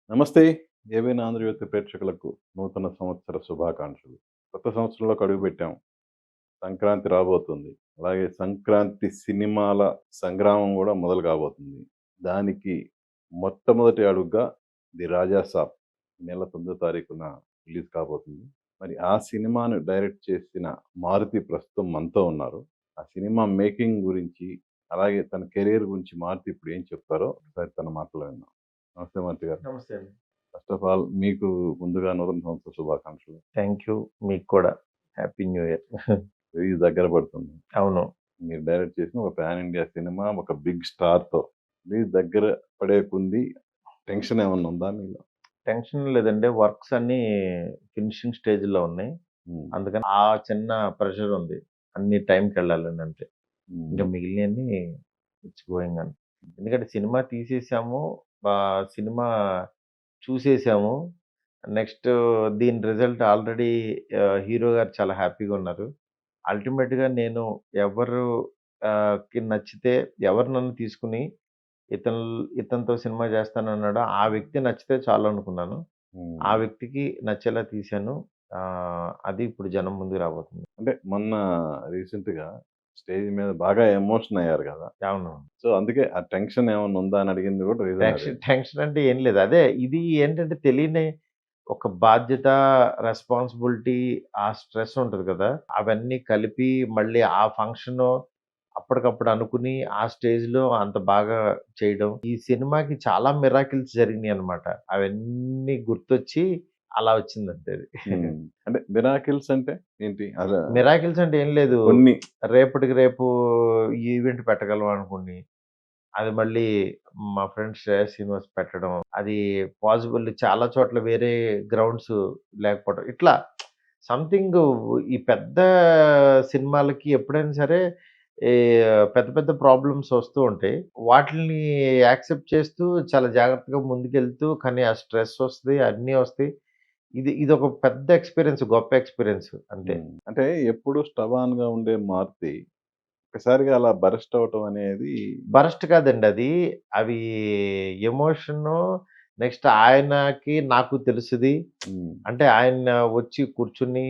నమస్తే. ఏవైనా ఆంధ్రజ్యోతి ప్రేక్షకులకు నూతన సంవత్సర శుభాకాంక్షలు. కొత్త సంవత్సరంలోకి అడుగుపెట్టాం. సంక్రాంతి రాబోతుంది. అలాగే సంక్రాంతి సినిమాల సంగ్రామం గూడా మొదలు కాబోతుంది. దానికి మొట్టమొదటి అడుగుగా 'ది రాజా సాబ్' ఈ నెల 9వ తారీఖున రిలీజ్ కాబోతుంది. మరి ఆ సినిమాను డైరెక్ట్ చేసిన మారుతి ప్రస్తుతం మనతో ఉన్నారు. ఆ సినిమా మేకింగ్ గురించి, అలాగే తన కెరియర్ గురించి మారుతి ఇప్పుడు ఏం చెప్తారో ఒకసారి తన మాటల్లో విందాం. నమస్తే మారుతి గారు. నమస్తే అండి. ఫస్ట్ ఆఫ్ ఆల్ మీకు ముందుగా నూతన సంవత్సర శుభాకాంక్షలు. Thank you. మీకు కూడా హ్యాపీ న్యూ ఇయర్. రిలీజ్ దగ్గర పడుతుంది. అవును. మీరు డైరెక్ట్ చేసిన ఒక పాన్ ఇండియా సినిమా ఒక బిగ్ స్టార్‌తో రిలీజ్ దగ్గర పడేకుంది. టెన్షన్ ఏమన్నా ఉందా మీలో? టెన్షన్ లేదండి. వర్క్స్ అన్నీ ఫినిషింగ్ స్టేజ్‌లో ఉన్నాయి. హ్మ్. అందుకని ఆ చిన్న ప్రెషర్ ఉంది. అన్ని టైంకెళ్ళాలని అంతే. ఇంకా హ్మ్. మిగిలినయన్నీ ఇట్స్ గోయింగ్ ఆన్. ఎందుకంటే సినిమా తీసేసాము. సినిమా చూసేసాము. నెక్స్ట్ దీని రిజల్ట్ ఆల్రెడీ హీరో గారు చాలా హ్యాపీగా ఉన్నారు. అల్టిమేట్‌గా నేను ఎవరు కి నచ్చితే ఎవరు నన్ను తీసుకొని ఇతనితో సినిమా చేస్తానన్నాడో ఆ వ్యక్తి నచ్చితే చాలనుకున్నాను. ఆ హ్మ్. వ్యక్తికి నచ్చేలా తీశాను. అది ఇప్పుడు జనం ముందుకు రాబోతుంది. అంటే మొన్న రీసెంట్‌గా స్టేజ్ మీద బాగా ఎమోషన్ అయ్యారు గదా! అవును. సో, అందుకే ఆ టెన్షన్ ఏమన్నా ఉందా అని అడిగింది గూడా రీజన్ అదే. టెన్షన్ అంటే ఏం లేదు. అదే ఇది ఏంటంటే తెలియని ఒక బాధ్యత, రెస్పాన్సిబిలిటీ, ఆ స్ట్రెస్ ఉంటది కదా! అవన్నీ కలిపి మళ్ళీ ఆ ఫంక్షను అప్పటికప్పుడు అనుకుని ఆ స్టేజ్‌లో అంత బాగా చేయడం. ఈ సినిమాకి చాలా మిరాకిల్స్ జరిగినియనమాట. అవన్నీ గుర్తొచ్చి అలా వచ్చిందంతే అది. హ్మ్. అంటే మిరాకిల్స్ అంటే ఏంటి? మిరాకిల్స్ అంటే ఏం లేదు. కొన్ని రేపటికి రేపు ఈ ఈవెంట్ పెట్టగలం అనుకోని, అది మళ్ళీ మా ఫ్రెండ్ శ్రేయస్ శ్రీనివాస్ పెట్టడం. అది పాజిబుల్ చాలా చోట్ల వేరే గ్రౌండ్స్ లేకపోవడం. ఇట్లా సంథింగ్ ఈ పెద్ద సినిమాలకి ఎప్పుడైనా సరే ఈ పెద్ద పెద్ద ప్రాబ్లమ్స్ వస్తూ ఉంటాయి. వాటిల్ని యాక్సెప్ట్ చేస్తూ చాలా జాగ్రత్తగా ముందుకెళ్తూ కానీ ఆ స్ట్రెస్ వస్తది. అన్నీ వస్తాయి. ఇదొక పెద్ద ఎక్స్‌పీరియన్స్. గొప్ప ఎక్స్‌పీరియన్స్ అంతే. హ్మ్. అంటే ఎప్పుడు స్టబాన్‌గా ఉండే మారుతి ఒక్కసారిగా అలా బరస్ట్ అవ్వటం అనేది బరస్ట్ కాదండి అది. అవి ఎమోషను నెక్స్ట్ ఆయనకి నాకు తెలుసుది. హ్మ్. అంటే ఆయన వచ్చి కూర్చొని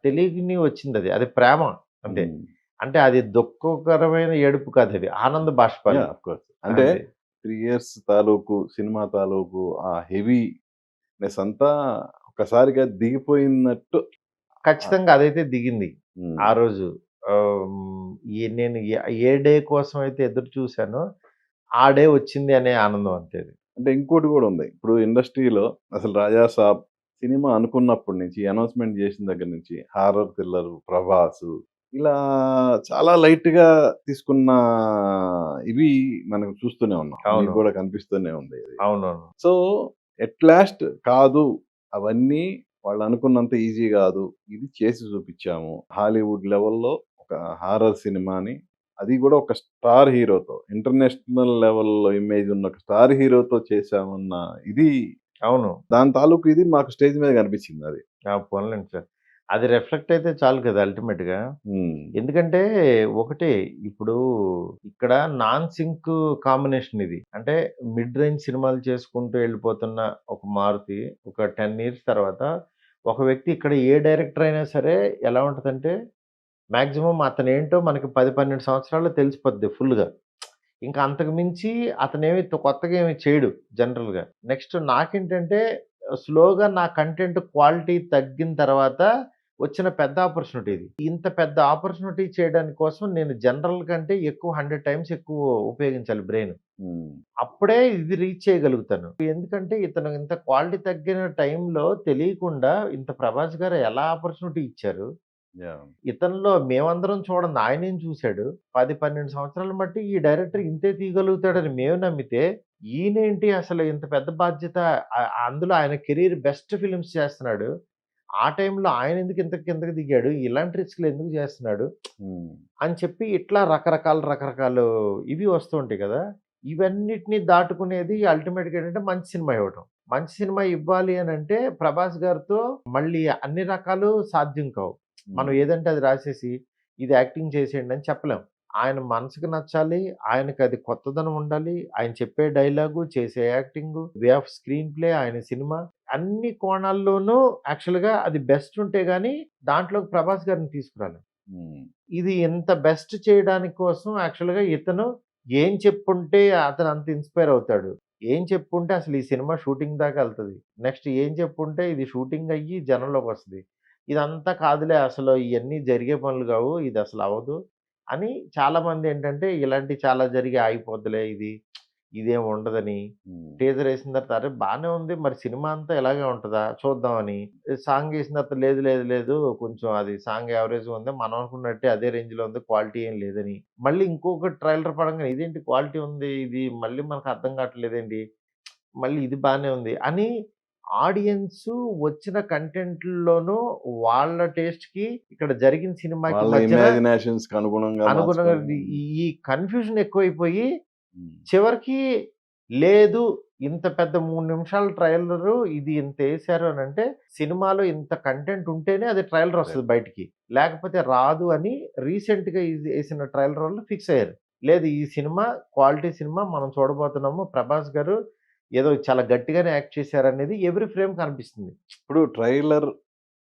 తెలియని వచ్చిందది. అది ప్రేమ అంతే. హ్మ్. అంటే అది దుఃఖకరమైన ఏడుపు కాదది. ఆనంద బాష్పాలు. Of course. అంటే అంతే. 3 ఇయర్స్ తాలూకు సినిమా తాలూకు ఆ హెవీనెస్ అంతా ఒక్కసారిగా దిగిపోయినట్టు. ఆహ్, ఖచ్చితంగా అదైతే దిగింది. హ్మ్. ఆ రోజు. నేను ఏ డే కోసం అయితే ఎదురు చూసానో, ఆ డే వచ్చింది అనే ఆనందం అంతే అది. అంటే ఇంకోటి గూడా ఉంది. ఇప్పుడు ఇండస్ట్రీలో అసలు 'రాజా సాబ్' సినిమా అనుకున్నప్పటి నుంచి, అనౌన్స్‌మెంట్ చేసిన దగ్గర నుంచి హారర్ థ్రిల్లర్ 'ప్రభాస్' ఇలా చాలా లైట్‌గా తీసుకున్న ఇవి మనం చూస్తూనే ఉన్నాం. మీకు అవును. గూడా కనిపిస్తూనే ఉంది ఇది. అవునవును. సో, ఎట్ లాస్ట్ కాదు. అవన్నీ వాళ్ళనుకున్నంత ఈజీ గాదు. ఇది చేసి చూపిచ్చాము. హాలీవుడ్ లెవెల్‌లో ఒక హారర్ సినిమాని, అది గూడా ఒక స్టార్ హీరోతో, ఇంటర్నేషనల్ లెవెల్‌లో ఇమేజ్ ఉన్న ఒక స్టార్ హీరోతో చేశామన్న ఇది, అవును. దాని తాలూకు ఇది మాకు స్టేజ్ మీద కనిపిచ్చిందది. పోనీలెండి సార్. అది రిఫ్లెక్ట్ అయితే చాలు కదా! అల్టిమేట్‌గా. హ్మ్. ఎందుకంటే ఒకటే ఇప్పుడు ఇక్కడ నాన్ సింక్ కాంబినేషన్ ఇది. అంటే మిడ్ రేంజ్ సినిమాలు చేసుకుంటూ వెళ్ళిపోతున్న ఒక మారుతి ఒక 10 ఇయర్స్ తర్వాత ఒక వ్యక్తి ఇక్కడ ఏ డైరెక్టర్ అయినా సరే ఎలా ఉంటదంటే మాక్సిమం అతనేంటో మనకి 10, 12 సంవత్సరాల్లో తెలిసిపోద్ది ఫుల్‌గా. ఇంకా అంతకు మించి అతనేమి కొత్తగా ఏమి చేయడు జనరల్‌గా. నెక్స్ట్ నాకేంటంటే స్లోగా నా కంటెంట్ క్వాలిటీ తగ్గిన తర్వాత వచ్చిన పెద్ద ఆపర్చునిటీ ఇది. ఇంత పెద్ద ఆపర్చునిటీ చేయడానికి కోసం నేను జనరల్ కంటే ఎక్కువ 100 టైమ్స్ ఎక్కువ ఉపయోగించాలి బ్రెయిన్. హ్మ్. అప్పుడే ఇది రీచ్ చేయగలుగుతాను. ఎందుకంటే ఇతను ఇంత క్వాలిటీ తగ్గిన టైంలో తెలియకుండా ఇంత 'ప్రభాస్' గారు ఎలా ఆపర్చునిటీ ఇచ్చారు. యాహ్! ఇతనిలో మేమందరం చూడంది ఆయనేం చూసాడు. 10, 12 సంవత్సరాలు బట్టి ఈ డైరెక్టర్ ఇంతే తీయగలుగుతాడని మేము నమ్మితే, ఈయనేంటి అసలు ఇంత పెద్ద బాధ్యత అందులో ఆయన కెరియర్ బెస్ట్ ఫిల్మ్స్ చేస్తున్నాడు. ఆ టైంలో ఆయనెందుకు ఇంత కిందకి దిగాడు? ఇలాంటి రిస్క్‌లు ఎందుకు చేస్తున్నాడు? హ్మ్. అని చెప్పి ఇట్లా రకరకాలు ఇవి వస్తూ ఉంటాయి కదా! ఇవన్నిటిని దాటుకునేది అల్టిమేట్‌గా ఏంటంటే మంచి సినిమా ఇవ్వటం. మంచి సినిమా ఇవ్వాలి అనంటే 'ప్రభాస్' గారితో మళ్ళీ అన్ని రకాలు సాధ్యం కావు. మనం హ్మ్. ఏదంటే అది రాసేసి ఇది యాక్టింగ్ చేసేయండి అని చెప్పలేం. ఆయన మనసుకు నచ్చాలి. ఆయనకది కొత్తదనం ఉండాలి. ఆయన చెప్పే డైలాగు, చేసే acting, way off screen play, ఆయన సినిమా అన్ని కోణాల్లోనూ యాక్చువల్‌గా అది బెస్ట్ ఉంటే గాని దాంట్లోకి 'ప్రభాస్' గారిని తీసుకురాలేం. హ్మ్. ఇది ఇంత బెస్ట్ చేయడానికి కోసం యాక్చువల్‌గా ఇతను ఏం చెప్పుంటే అతను అంత ఇన్‌స్పైర్ అవుతాడు. ఏం చెప్పుంటే అసలు ఈ సినిమా షూటింగ్ దాకా ఎళ్తది. నెక్స్ట్ ఏం చెప్పుంటే ఇది షూటింగ్ అయ్యి జనంలోకొస్తది. ఇదంతా కాదులే అసలు ఇయన్నీ జరిగే పనులు గావు. ఇదసలు అవ్వదు అని చాలామందేంటంటే ఇలాంటివి చాలా జరిగి ఆగిపోద్దిలే ఇది. ఇదేం ఉండదని హ్మ్. టీజర్ ఏసిన తర్వాత అరె! బానే ఉంది. మరి సినిమా అంతా ఇలాగే ఉంటదా? చూద్దామని. సాంగ్ ఏసిన తర్వాత లేదు, లేదు, లేదు కొంచెం అది సాంగ్ యావరేజ్‌గా ఉంది. మనం అనుకున్నట్టే అదే రేంజ్‌లో ఉంది. క్వాలిటీ ఏం లేదని. మళ్ళీ ఇంకొక ట్రైలర్ పడంగానే ఇదేంటి క్వాలిటీ ఉంది. ఇది మళ్ళీ మనకు అర్థం కావట్లేదేంటి? మళ్ళీ ఇది బానే ఉంది అని ఆడియన్సు వచ్చిన కంటెంట్‌ల్లోనూ వాళ్ళ టేస్ట్‌కి ఇక్కడ జరిగిన సినిమాకి వాళ్ళ మధ్యన ఇమాజినేషన్స్‌కి అనుగుణంగా అనుగుణంగా మార్చుకొని ఈ కన్‌ఫ్యూజన్ ఎక్కువైపోయి హ్మ్. చివరికి లేదు. ఇంత పెద్ద 3 నిమిషాల ట్రైలరు ఇది ఇంతేశారు అనంటే, సినిమాలో ఇంత కంటెంట్ ఉంటేనే అది ట్రైలర్ అదే. వస్తది బయటికి. లేకపోతే రాదు అని రీసెంట్‌గా ఇది ఏసిన ట్రైలర్ వల్ల ఫిక్స్ అయ్యారు. లేదు ఈ సినిమా క్వాలిటీ సినిమా మనం చూడబోతున్నాము. 'ప్రభాస్' గారు ఏదో చాలా గట్టిగానే యాక్ట్ చేశారనేది ఎవ్రి ఫ్రేమ్ కనిపిస్తుంది. ఇప్పుడు ట్రైలర్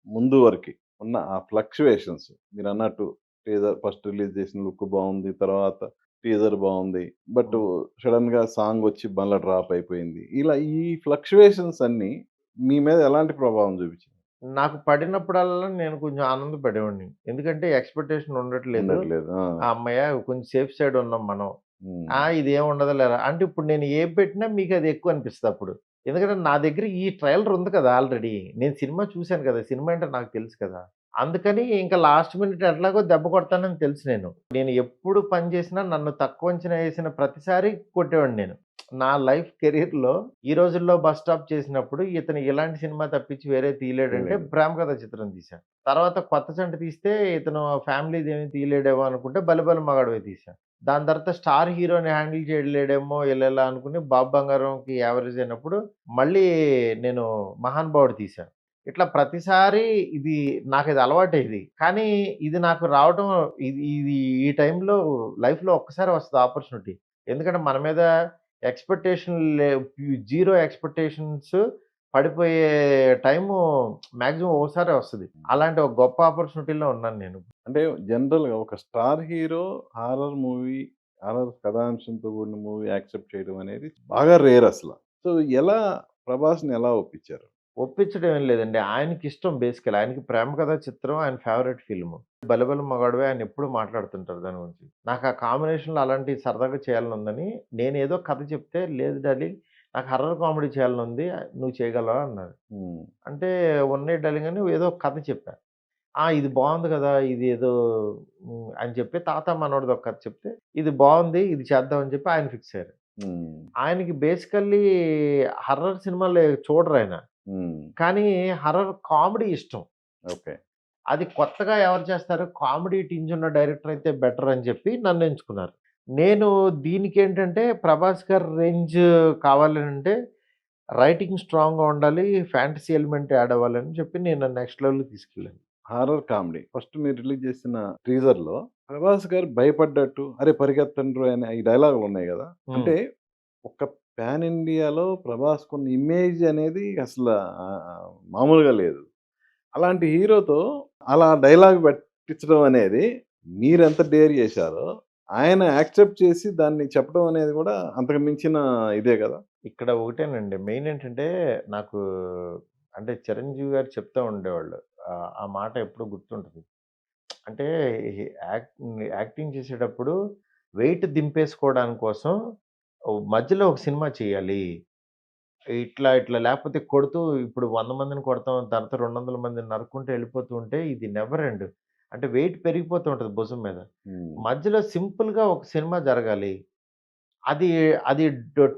ముందు వరకి ఉన్న ఆ ఫ్లక్చుయేషన్స్ మీరన్నట్టు టీజర్ ఫస్ట్ రిలీజ్ చేసిన లుక్ బావుంది. తర్వాత టీజర్ బావుంది. బట్ హ్మ్. సడెన్‌గా సాంగ్ వచ్చి మళ్ళా డ్రాప్ అయిపోయింది. ఇలా ఈ ఫ్లక్చుయేషన్స్ అన్నీ మీ మీద ఎలాంటి ప్రభావం చూపించాయి? నాకు పడినప్పుడల్లా నేను కొంచెం ఆనందపడేవాడిని. ఎందుకంటే ఎక్స్‌పెక్టేషన్ ఉండట్లేదు. ఉండట్లేదు. ఆ! హమ్మయ్య! కొంచెం సేఫ్ సైడ్ ఉన్నాం మనం. హ్మ్. ఇదేం ఉండదులేరా అంటే ఇప్పుడు నేను ఏం పెట్టినా మీకది ఎక్కువ అనిపిస్తదప్పుడు. ఎందుకంటే నా దగ్గర ఈ ట్రైలర్ ఉంది కదా! ఆల్రెడీ. నేను సినిమా చూసాను కదా! సినిమా అంటే నాకు తెలుసు కదా! అందుకని ఇంక లాస్ట్ మినిట్ ఎట్లాగో దెబ్బ కొడతానని తెలుసు నేను. నేను ఎప్పుడు పని చేసినా నన్ను తక్కువ అంచనా ఏసిన ప్రతిసారి కొట్టేవాడిని నేను. నా లైఫ్ కెరియర్‌లో ఈ రోజుల్లో బస్ స్టాప్ చేసినప్పుడు ఇతను ఇలాంటి సినిమా తప్పించి వేరే తీయలేడంటే చేయలేదు. 'ప్రేమ కథ' చిత్రం తీశా. తర్వాత 'కొత్త చంట' తీస్తే ఇతను ఫ్యామిలీదేమి తీయలేడేమో అనుకుంటే 'బలెబల మగాడివే' తీశా. దాని తర్వాత స్టార్ హీరోని హ్యాండిల్ చేయలేడేమో ఈళ్ళిలా అనుకుని 'బాబు బంగారంకి' యావరేజ్ అయినప్పుడు మళ్ళీ నేను 'మహానుభావుడు' తీశా. ఇట్లా ప్రతిసారి ఇది నాకిది అలవాటే ఇది. కానీ ఇది నాకు రావటం ఇది ఈ టైంలో లైఫ్‌లో ఒక్కసారే వస్తది ఆపర్చునిటీ. ఎందుకంటే మన మీద ఎక్స్‌పెక్టేషన్ జీరో ఎక్స్‌పెక్టేషన్స్ పడిపోయే టైము మాక్సిమం ఒకసారే వస్తది. అలాంటి ఒక గొప్ప ఆపర్చునిటీలో ఉన్నాను నేను. అంటే జనరల్‌గా ఒక star hero horror movie, horror కథాంశంతో కూడిన మూవీ యాక్సెప్ట్ చేయడం అనేది బాగా రేర్ అసల. సో, ఎలా 'ప్రభాస్‌ని' ఎలా ఒప్పించారు? ఒప్పించడం ఏం లేదండి. ఆయనకిష్టం బేసికల్లీ. ఆయనకి 'ప్రేమ కథా చిత్రం' ఆయన ఫేవరెట్ ఫిల్ము. 'బలెబల మగాడివే' ఆయన ఎప్పుడు మాట్లాడుతుంటారు దాని గురించి. నాకు ఆ కాంబినేషన్‌లో అలాంటివి సరదాగా చేయాలని ఉందని, నేనేదో కథ చెప్తే, "లేదు డార్లింగ్ నాకు హారర్ కామెడీ చేయాలనుంది. నువ్వు చేయగలవా?" అన్నారు. హ్మ్. అంటే, "ఉన్నాయి డార్లింగ్" అని ఏదో ఒక కథ చెప్పా. ఇది బావుంది కదా! ఇది ఏదో అని చెప్పి తాత మనోడిది ఒక కథ చెప్తే, "ఇది బావుంది. ఇది చేద్దాం" అని చెప్పి ఆయన ఫిక్స్ అయ్యారు. హ్మ్. ఆయనకి బేసికల్లీ హారర్ సినిమాలు చూడరాయన. హ్మ్. కానీ హర్రర్ కామెడీ ఇష్టం. ఓకే. అది కొత్తగా ఎవరు చేస్తారు? కామెడీ టింజ్ ఉన్న డైరెక్టర్ అయితే బెటర్ అని చెప్పి నన్నెంచుకున్నారు. నేను దీనికేంటంటే 'ప్రభాస్' గారి రేంజ్ కావాలనంటే రైటింగ్ స్ట్రాంగ్‌గా ఉండాలి. ఫ్యాంటసీ ఎలిమెంట్ యాడ్ అవ్వాలని చెప్పి నేను నెక్స్ట్ లెవెల్‌కి తీసుకెళ్ళాను. Horror comedy. ఫస్ట్ మీరు రిలీజ్ చేసిన టీజర్‌లో 'ప్రభాస్' గారు భయపడ్డట్టు, "అరే పరిగెత్తండ్రోయ్" అనే ఈ డైలాగులున్నాయి గదా! హ్మ్. అంటే ఒక పాన్ ఇండియాలో 'ప్రభాస్‌కున్న ఇమేజ్ అనేది అసల మామూలుగా లేదు. అలాంటి హీరోతో అలా డైలాగ్ పెట్టించడం అనేది మీరెంత డేర్ చేశారో, ఆయన యాక్సెప్ట్ చేసి దాన్ని చెప్పడం అనేది గూడా అంతకు మించిన ఇదే గదా! ఇక్కడ ఒకటేనండి మెయిన్ ఏంటంటే నాకు అంటే చిరంజీవి గారు చెప్తా ఉండేవాళ్ళు. ఆ మాట ఎప్పుడూ గుర్తుంటది. అంటే యాక్టింగ్ చేసేటప్పుడు వెయిట్ దింపేసుకోవడానికి కోసం మధ్యలో ఒక సినిమా చేయాలి. ఇట్లా లేకపోతే కొడుతూ ఇప్పుడు 100 మందిని కొడతాం. తర్వాత 200 మందిని నరుక్కుంటూ వెళ్ళిపోతూ ఉంటే ఇది నెవర్ ఎండ్. అంటే వెయిట్ పెరిగిపోతూ ఉంటది భుజం మీద. హ్మ్. మధ్యలో సింపుల్‌గా ఒక సినిమా జరగాలి. అది అది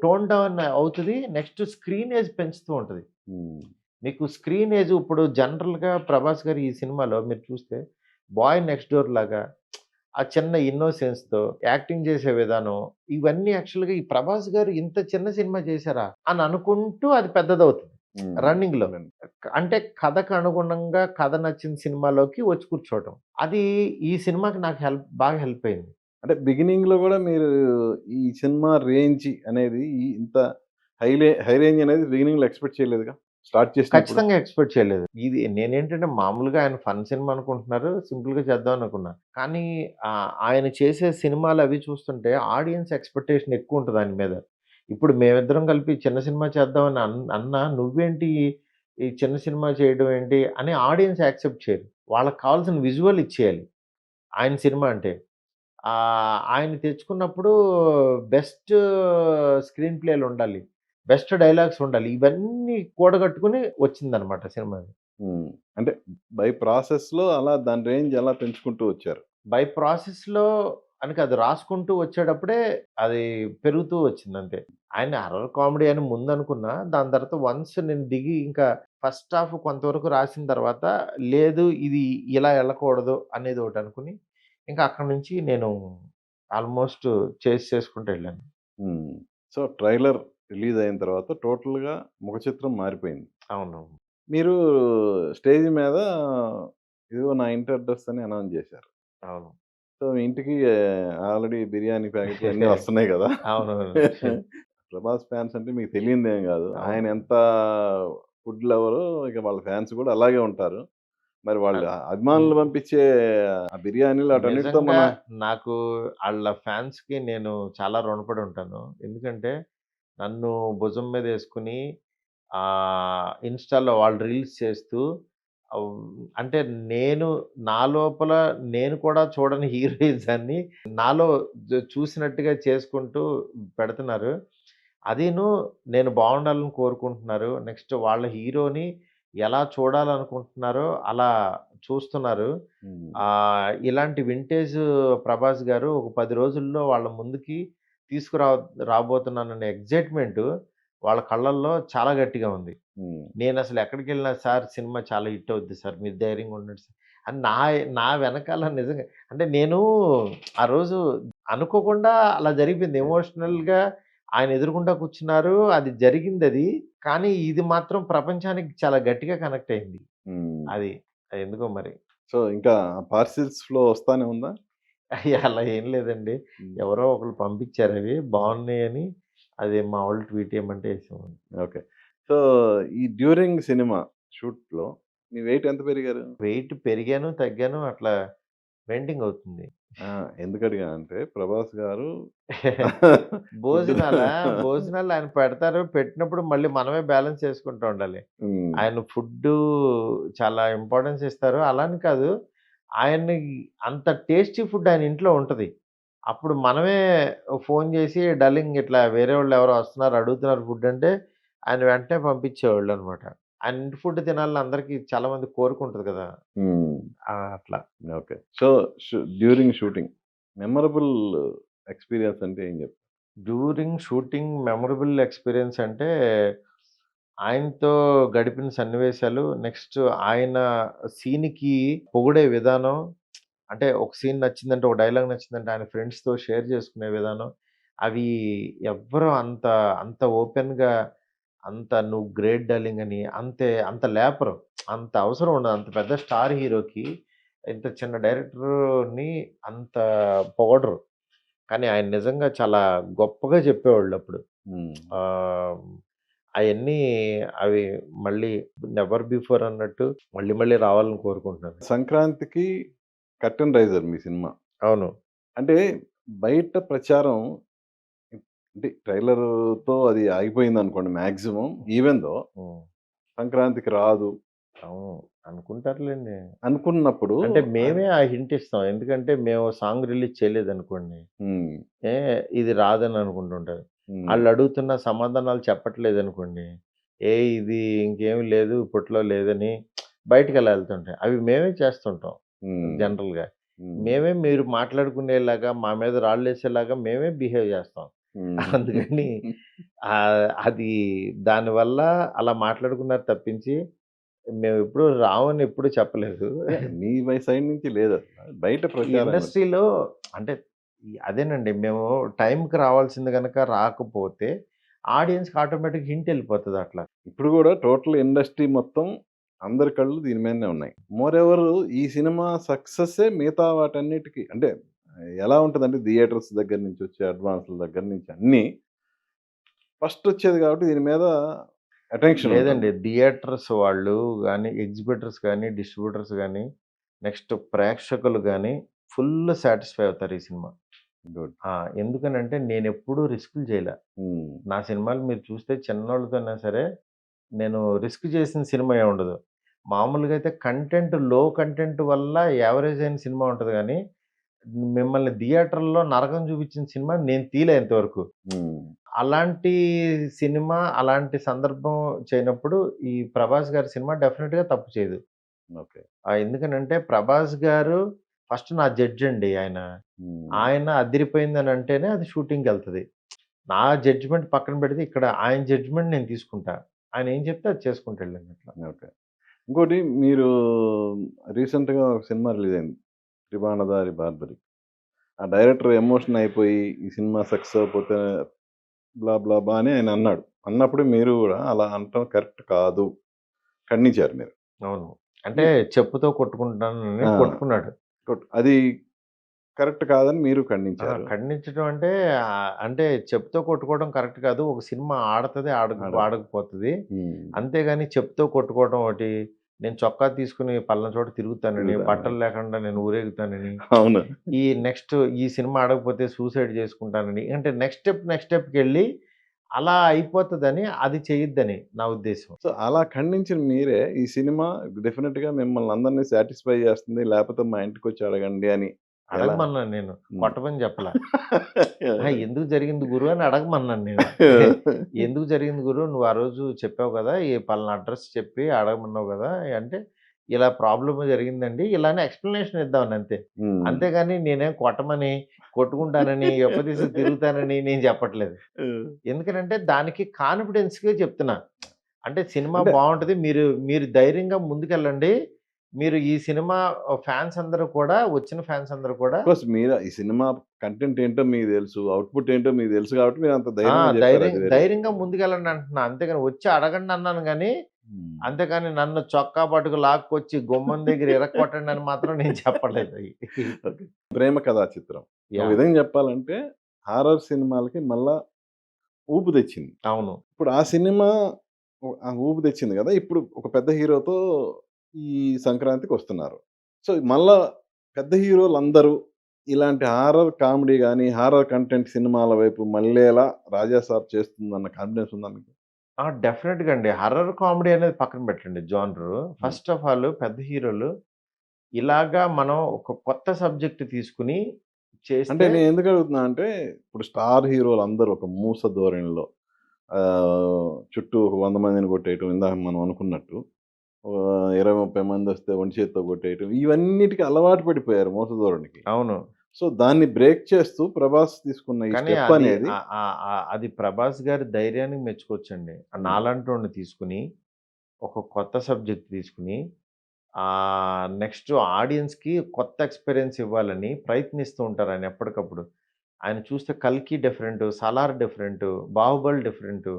టోన్ డౌన్ అవుతది. నెక్స్ట్ స్క్రీన్ ఏజ్ పెంచుతూ ఉంటది. హ్మ్. మీకు స్క్రీన్ ఏజ్ ఇప్పుడు జనరల్‌గా 'ప్రభాస్' గారి ఈ సినిమాలో మీరు చూస్తే 'బాయ్ నెక్స్ట్ డోర్' లాగా ఆ చిన్న ఇన్నోసెన్స్‌తో యాక్టింగ్ చేసే విధానం ఇవన్నీ యాక్చువల్‌గా ఈ 'ప్రభాస్' గారు ఇంత చిన్న సినిమా చేశారా? అని అనుకుంటూ అది పెద్దదవుతది హ్మ్. రన్నింగ్‌లో. అవునండి. అంటే కథకు అనుగుణంగా కథ నచ్చిన సినిమాలోకి వచ్చి కూర్చోవటం. అది ఈ సినిమాకి నాకు బాగా హెల్ప్ అయింది. అంటే బిగినింగ్‌లో గూడా మీరు ఈ సినిమా రేంజ్ అనేది ఇంత హై రేంజ్ అనేది బిగినింగ్‌లో ఎక్స్‌పెక్ట్ చేయలేదుగా? స్టార్ట్ చేసినప్పుడు? ఖచ్చితంగా ఎక్స్‌పెక్ట్ చేయలేదు. ఇది నేనేంటంటే మామూలుగా ఆయన ఫన్ సినిమా అనుకుంటున్నారు. సింపుల్‌గా చేద్దాం అనుకున్నా. కానీ ఆయన చేసే సినిమాలవి చూస్తుంటే ఆడియన్స్ ఎక్స్‌పెక్టేషన్ ఎక్కువుంటది ఆయన మీద. ఇప్పుడు మేమిద్దరం కలిపి చిన్న సినిమా చేద్దామని అన్నా నువ్వేంటి ఈ చిన్న సినిమా చేయడం ఏంటి అని ఆడియన్స్ యాక్సెప్ట్ చేయరు. వాళ్ళకి కావాల్సిన విజువల్ ఇచ్చేయాలి. ఆయన సినిమా అంటే. ఆయన తెచ్చుకున్నప్పుడు బెస్ట్ స్క్రీన్ ప్లేలుండాలి. బెస్ట్ డైలాగ్స్ ఉండాలి. ఇవన్నీ కూడగట్టుకొని వచ్చిందనమాట సినిమా అది. హ్మ్. అంటే బై ప్రాసెస్‌లో అలా దాని రేంజ్ అలా పెంచుకుంటూ వచ్చారు. బై ప్రాసెస్‌లో అని కాదు రాసుకుంటూ వచ్చేటప్పుడే అది పెరుగుతూ వచ్చిందంతే. ఆయన హారర్ కామెడీ అని ముందనుకున్నా. దాని తర్వాత వన్స్ నేను దిగి ఇంకా ఫస్ట్ హాఫ్ కొంతవరకు రాసిన తర్వాత లేదు ఇది ఇలా ఎళ్ళకూడదు అనేది ఒకటనుకుని, ఇంకా అక్కడి నుంచి నేను ఆల్‌మోస్ట్ చేసుకుంటూ ఎళ్ళాను. హ్మ్. సో, ట్రైలర్ రిలీజ్ అయిన తర్వాత టోటల్‌గా ముఖ చిత్రం మారిపోయింది. అవును. మీరు స్టేజ్ మీద ఇదిగో నా ఇంటి అడ్రెస్ అని అనౌన్స్ చేశారు. అవును. సో, మీ ఇంటికి ఆల్రెడీ బిర్యానీ ప్యాకెట్లు అన్నీ వస్తున్నాయి గదా! అవునవును. ప్రభాస్ ఫ్యాన్స్ అంటే మీకు తెలియనిదేం గాదు. ఆయన అవును. ఎంత ఫుడ్ లవరో ఇక వాళ్ళ ఫ్యాన్స్ గూడా అలాగే ఉంటారు. మరి వాళ్ళు అన్ హ్మ్. అభిమానులు పంపించే ఆ బిర్యానీలు ఆటన్నిటితో నిజంగా మన నాకు ఆళ్ళ ఫ్యాన్స్‌కి నేను చాలా రుణపడి ఉంటాను. ఎందుకంటే నన్ను భుజం మీదేసుకొని ఇన్‌స్టాలో వాళ్ళు రీల్స్ చేస్తూ ఆహ్, అంటే నేను నా లోపల నేను కూడా చూడని హీరోయిజాన్ని నాలో చూసినట్టుగా చేసుకుంటూ పెడుతున్నారు. అదీను నేను బావుండాలని కోరుకుంటున్నారు. నెక్స్ట్ వాళ్ళ హీరోని ఎలా చూడాలనుకుంటున్నారో అలా చూస్తున్నారు. హ్మ్. ఇలాంటి వింటేజ్ 'ప్రభాస్' గారు ఒక 10 రోజుల్లో వాళ్ళ ముందుకి తీసుకురా రాబోతున్నాననే ఎక్సైట్‌మెంటు వాళ్ళ కళ్ళల్లో చాలా గట్టిగా ఉంది. హ్మ్. నేనసలు ఎక్కడికెళ్ళినా సార్ సినిమా చాలా హిట్ అవుద్ది సార్. మీరు ధైర్యంగా ఉండండి సార్. అని నా వెనకాల నిజంగా అంటే నేను ఆ రోజు అనుకోకుండా అలా జరిగిపోయింది. ఎమోషనల్‌గా ఆయన ఎదురుగుండా కూర్చున్నారు. అది జరిగిందది. కానీ ఇది మాత్రం ప్రపంచానికి చాలా గట్టిగా కనెక్ట్ అయింది. హ్మ్. అది. అది ఎందుకో మరి. సో, ఇంకా పార్సిల్స్ ఫ్లో వస్తానే ఉందా? అలా ఏం లేదండి. హ్మ్. ఎవరో ఒకళ్ళు పంపించారవి. బావున్నాయని అది మా వోళ్ళు ట్వీట్ చేయమంటే ఎసాము. ఓకే. సో, ఈ డ్యూరింగ్ సినిమా షూట్‌లో మీ వెయిట్ ఎంత పెరిగారు? వెయిట్ పెరిగాను, తగ్గాను అట్లా మెయింటైన్ అవుతుంది. ఆ! ఎందుకడిగానంటే 'ప్రభాస్' గారు ఫుడ్ భోజనాలా? భోజనాలు ఆయన పెడతారు. పెట్టినప్పుడు మళ్ళీ మనమే బ్యాలెన్స్ చేసుకుంటూ ఉండాలి. హ్మ్. ఆయన ఫుడ్డు చాలా ఇంపార్టెన్స్ ఇస్తారు. అలా అని కాదు. ఆయన్ని అంత టేస్టీ ఫుడ్ ఆయన ఇంట్లో ఉంటది. అప్పుడు మనమే ఫోను జేసి డార్లింగ్ ఇట్లా వేరే వాళ్ళెవరో వస్తున్నారు, అడుగుతున్నారు ఫుడ్ అంటే, ఆయన వెంటనే పంపించేవాళ్ళనమాట. ఆయన ఇంటి ఫుడ్ తినాలని అందరికి చాలా మందికి కోరికుంటది కదా! హ్మ్. అట్లా. Okay. So, during shooting memorable experience అంటే ఏం చెప్తారు? డ్యూరింగ్ షూటింగ్ మెమరబుల్ ఎక్స్‌పీరియన్స్ అంటే, ఆయనతో గడిపిన సన్నివేశాలు, నెక్స్ట్ ఆయన సీన్‌కి పొగిడే విధానం, అంటే ఒక సీన్ నచ్చిందంటే, ఒక డైలాగ్ నచ్చిందంటే, ఆయన ఫ్రెండ్స్‌తో షేర్ చేసుకునే విధానం, అవి ఎవ్వరు అంత ఓపెన్‌గా, అంత "నువ్వు గ్రేట్ డార్లింగ్" అని అంత లేపరు. అంత అవసరం ఉండదు. అంత పెద్ద స్టార్ హీరోకి ఇంత చిన్న డైరెక్టర్‌ని అంత పొగడరు. కానీ ఆయన నిజంగా చాలా గొప్పగా చెప్పేవాళ్ళప్పుడు. హ్మ్. ఆహ్, అయన్నీ అవి మళ్ళీ నెవర్ బిఫోర్ అన్నట్టు మళ్ళీ మళ్ళీ రావాలని కోరుకుంటున్నాను. సంక్రాంతికి 'కర్టెన్ రైజర్' మీ సినిమా. అవును. అంటే బయట ప్రచారం అంటే ట్రైలర్‌తో అది ఆగిపోయిందనుకోండి మాక్సిమం. ఈవెన్ దో హ్మ్. సంక్రాంతికి రాదు అవును. అనుకుంటారులెండి. అనుకున్నప్పుడు అంటే అది మేమే ఆ హింట్ ఇస్తాం. ఎందుకంటే మేము సాంగ్ రిలీజ్ చేయలేదనుకోండి. హ్మ్. ఏ ఇది రాదని అనుకుంటుంటారు. హ్మ్. ఆళ్ళడుగుతున్న సమాధానాలు చెప్పట్లేదనుకోండి. ఇది ఇంకేమి లేదు ఇప్పట్లో లేదని బయటికలా ఎళ్తుంటాయి. అవి మేమే చేస్తుంటాం హ్మ్. జనరల్‌గా. హ్మ్. మేమే మీరు మాట్లాడుకునేలాగా, మా మీద రాళ్ళేసేలాగా మేమే బిహేవ్ చేస్తాం. అందుకని హ్మ్. అది దానివల్ల అలా మాట్లాడుకున్నారు తప్పించి, మేమెప్పుడు రామని ఎప్పుడు చెప్పలేదు. మీ సైడ్ నుంచి లేదసల. బయట ఈ ప్రచారం అది. ఇండస్ట్రీలో అంటే అదేనండి. మేము టైంకి రావాల్సింది గనక రాకపోతే, ఆడియన్స్‌కి ఆటోమేటిక్‌గా హింట్ ఎళ్ళిపోతది అట్లా. ఇప్పుడు గూడా టోటల్ ఇండస్ట్రీ మొత్తం అందరి కళ్ళు దీని మీదనే ఉన్నాయి. మోర్ ఎవర్ ఈ సినిమా సక్సెస్సే మిగతా వాటన్నిటికి అంటే ఎలా ఉంటదంటే థియేటర్స్ దగ్గర నుంచి వచ్చే అడ్వాన్స్‌ల దగ్గర నుంచి అన్నీ ఫస్ట్ వచ్చేది కాబట్టి దీని మీద అటెన్షన్ లేదండి. ఉంటుంది. థియేటర్స్ వాళ్ళు గాని, ఎగ్జిబిటర్స్ గాని, డిస్ట్రిబ్యూటర్స్ గాని, నెక్స్ట్ ప్రేక్షకులు గాని ఫుల్ సాటిస్ఫై అవుతారు ఈ సినిమా. గుడ్. ఆ! ఎందుకనంటే నేనెప్పుడూ రిస్కులు చేయలా. హ్మ్. నా సినిమాలు మీరు చూస్తే చిన్నోళ్ళతోనా సరే, నేను రిస్క్ చేసిన సినిమా ఏముండదు. మామూలుగా అయితే లో కంటెంట్ వల్ల యావరేజ్ అయిన సినిమా ఉంటది గానీ, మిమ్మల్ని థియేటర్‌లో నరకం చూపించిన సినిమా నేను తీయలే ఇంతవరకు. హ్మ్. అలాంటి సినిమా, అలాంటి సందర్భం చేయనప్పుడు ఈ 'ప్రభాస్' గారి సినిమా డెఫినిట్‌గా తప్పు చేయదు. ఓకే. ఎందుకనంటే 'ప్రభాస్' గారు ఫస్ట్ నా జడ్జ్ అండి ఆయన. హ్మ్. ఆయన అదిరిపోయిందని అంటేనే అది షూటింగ్‌కెళ్తది. నా జడ్జ్‌మెంట్ పక్కన పెడితే ఇక్కడ ఆయన జడ్జ్‌మెంట్ నేను తీసుకుంటా. ఆయన ఏం చెప్తే అది చేసుకుంటూ వెళ్ళాను అట్లా. ఓకే. ఇంకోటి మీరు రీసెంట్‌గా ఒక సినిమా రిలీజ్ అయింది. 'త్రిబాణధారి బార్బరి'. ఆ డైరెక్టర్ ఎమోషన్ అయిపోయి ఈ సినిమా సక్సెస్ అవ్వకపోతే బ్లా బ్లా బ్లా అని ఆయన అన్నాడు. అన్నప్పుడు మీరు గూడా అలా అనటం కరెక్ట్ కాదు. ఖండించారు మీరు. అవును. అంటే ఈ చెప్పుతో కొట్టుకుంటానని ఆ! కొట్టుకున్నాడు. అది కరెక్ట్ కాదని మీరు ఖండించారు. ఖండించడం అంటే అంటే చెప్పుతో కొట్టుకోవడం కరెక్ట్ కాదు. ఒక సినిమా ఆడతది, ఆడకపోతే. ఆడకపోతది. హ్మ్. అంతేగాని చెప్పుతో కొట్టుకోవడం ఒకటి, నేను చొక్కా తీసుకొని పలానా చోట తిరుగుతానని, తిరుగుతాను. బట్టలు లేకుండా నేను ఊరేగుతానని, అవును. ఈ నెక్స్ట్ ఈ సినిమా ఆడకపోతే సూసైడ్ చేసుకుంటానని, అంటే నెక్స్ట్ స్టెప్‌కెళ్ళి అలా అయిపోతదని అది చేయొద్దని నా ఉద్దేశ్యం. సో, అలా ఖండించిన మీరే ఈ సినిమా డెఫినిట్‌గా మిమ్మల్ని అందరిని సాటిస్ఫై చేస్తుంది. లేపోతే మా ఇంటికొచ్చి అడగండి అని ఎలా? అడగమన్నాను నేను. హ్మ్. కొట్టమని చెప్పలా. ఎందుకు జరిగింది గురు అని అడగమన్నాను నేను. ఎందుకు జరిగింది గురు? నువ్వు ఆ రోజు చెప్పావు గదా! ఈ పలానా అడ్రెస్ చెప్పి అడగమన్నావు గదా! అంటే, ఇలా ప్రాబ్లమ్ జరిగిందండి. ఇలా అని ఎక్స్‌ప్లనేషన్ ఇద్దామని అంతే. హ్మ్. అంతేగాని నేనేం కొట్టమని, కొట్టుకుంటానని, ఎప్పదీసి తిరుగుతానని నేను చెప్పట్లేదు. ఎందుకనంటే దానికి కాన్ఫిడెన్స్‌గా చెప్తున్నా. అంటే సినిమా అంటే బావుంటది. మీరు మీరు ధైర్యంగా ముందుకెళ్ళండి. మీరు ఈ సినిమా ఫ్యాన్స్ అందరూ కూడా వచ్చిన ఫ్యాన్స్ అందరూ కూడా అఫ్‌కోర్స్ మీరు ఈ సినిమా కంటెంట్ ఏంటో మీకు తెలుసు. అవుట్‌పుట్ ఏంటో మీకు తెలుసు కాబట్టి మీరు అంత ధైర్యంగా చెప్పారు. అది వేరే ధైర్యంగా విషయం. ముందుకెళ్ళండి అంటున్నా. అంతేగాని వచ్చి అడగండి అన్నాను గానీ, హ్మ్. అంతేగాని నన్ను చొక్కా పట్టుకు లాక్కొచ్చి గుమ్మం దగ్గర ఇరక్కొట్టండి అని మాత్రం నేను చెప్పలేదు. ఓకే. ప్రేమ కథా చిత్రం. ఒక యాహ్! విధంగా చెప్పాలంటే హారర్ సినిమాలకి మళ్ళా ఊపు తెచ్చింది. అవును. ఇప్పుడు ఆ సినిమా ఆ ఊపు తెచ్చింది గదా! ఇప్పుడు ఒక పెద్ద హీరోతో ఈ సంక్రాంతికొస్తున్నారు. సో, మళ్ళా పెద్ద హీరోలందరూ ఇలాంటి హారర్ కామెడీ గాని, హారర్ కంటెంట్ సినిమాల వైపు మళ్ళేలా 'రాజా సాబ్' చేస్తుందన్న కాన్ఫిడెన్స్ ఉందా మీకు? డెఫినెట్‌గా అండి. హారర్ కామెడీ అనేది పక్కన పెట్టండి జోనరు. హ్మ్. ఫస్ట్ ఆఫ్ ఆల్ పెద్ద హీరోలు ఇలాగా మనం ఒక కొత్త సబ్జెక్ట్ తీసుకొని అంటే చేస్తే నేనెందుకు అడుగుతున్నా అంటే, ఇప్పుడు స్టార్ హీరోలందరూ ఒక మూస ధోరణిలో చుట్టూ ఒక 100 మందిని కొట్టేయటం ఇందాక మనం అనుకున్నట్టు. 20, 30 మందొస్తే ఒంటి చేత్తో కొట్టేయటం. ఇవన్నిటికి అలవాటు పడిపోయారు మూస ధోరణికి. అవును. సో, దాన్ని బ్రేక్ చేస్తూ 'ప్రభాస్' తీసుకున్న ఈ కానీ స్టెప్ అది అనేది అది 'ప్రభాస్' గారి ధైర్యానికి మెచ్చుకోవచ్చండి. హ్మ్. నాలాంటోడిని తీసుకొని, ఒక కొత్త సబ్జెక్ట్ తీసుకొని, నెక్స్ట్ ఆడియన్స్‌కి కొత్త ఎక్స్‌పీరియన్స్ ఇవ్వాలని ప్రయత్నిస్తూ ఉంటారు ఆయన ఎప్పటికప్పుడు. ఆయన చూస్తే 'కల్కి' different, 'Salaar' different, 'Baahubali' different,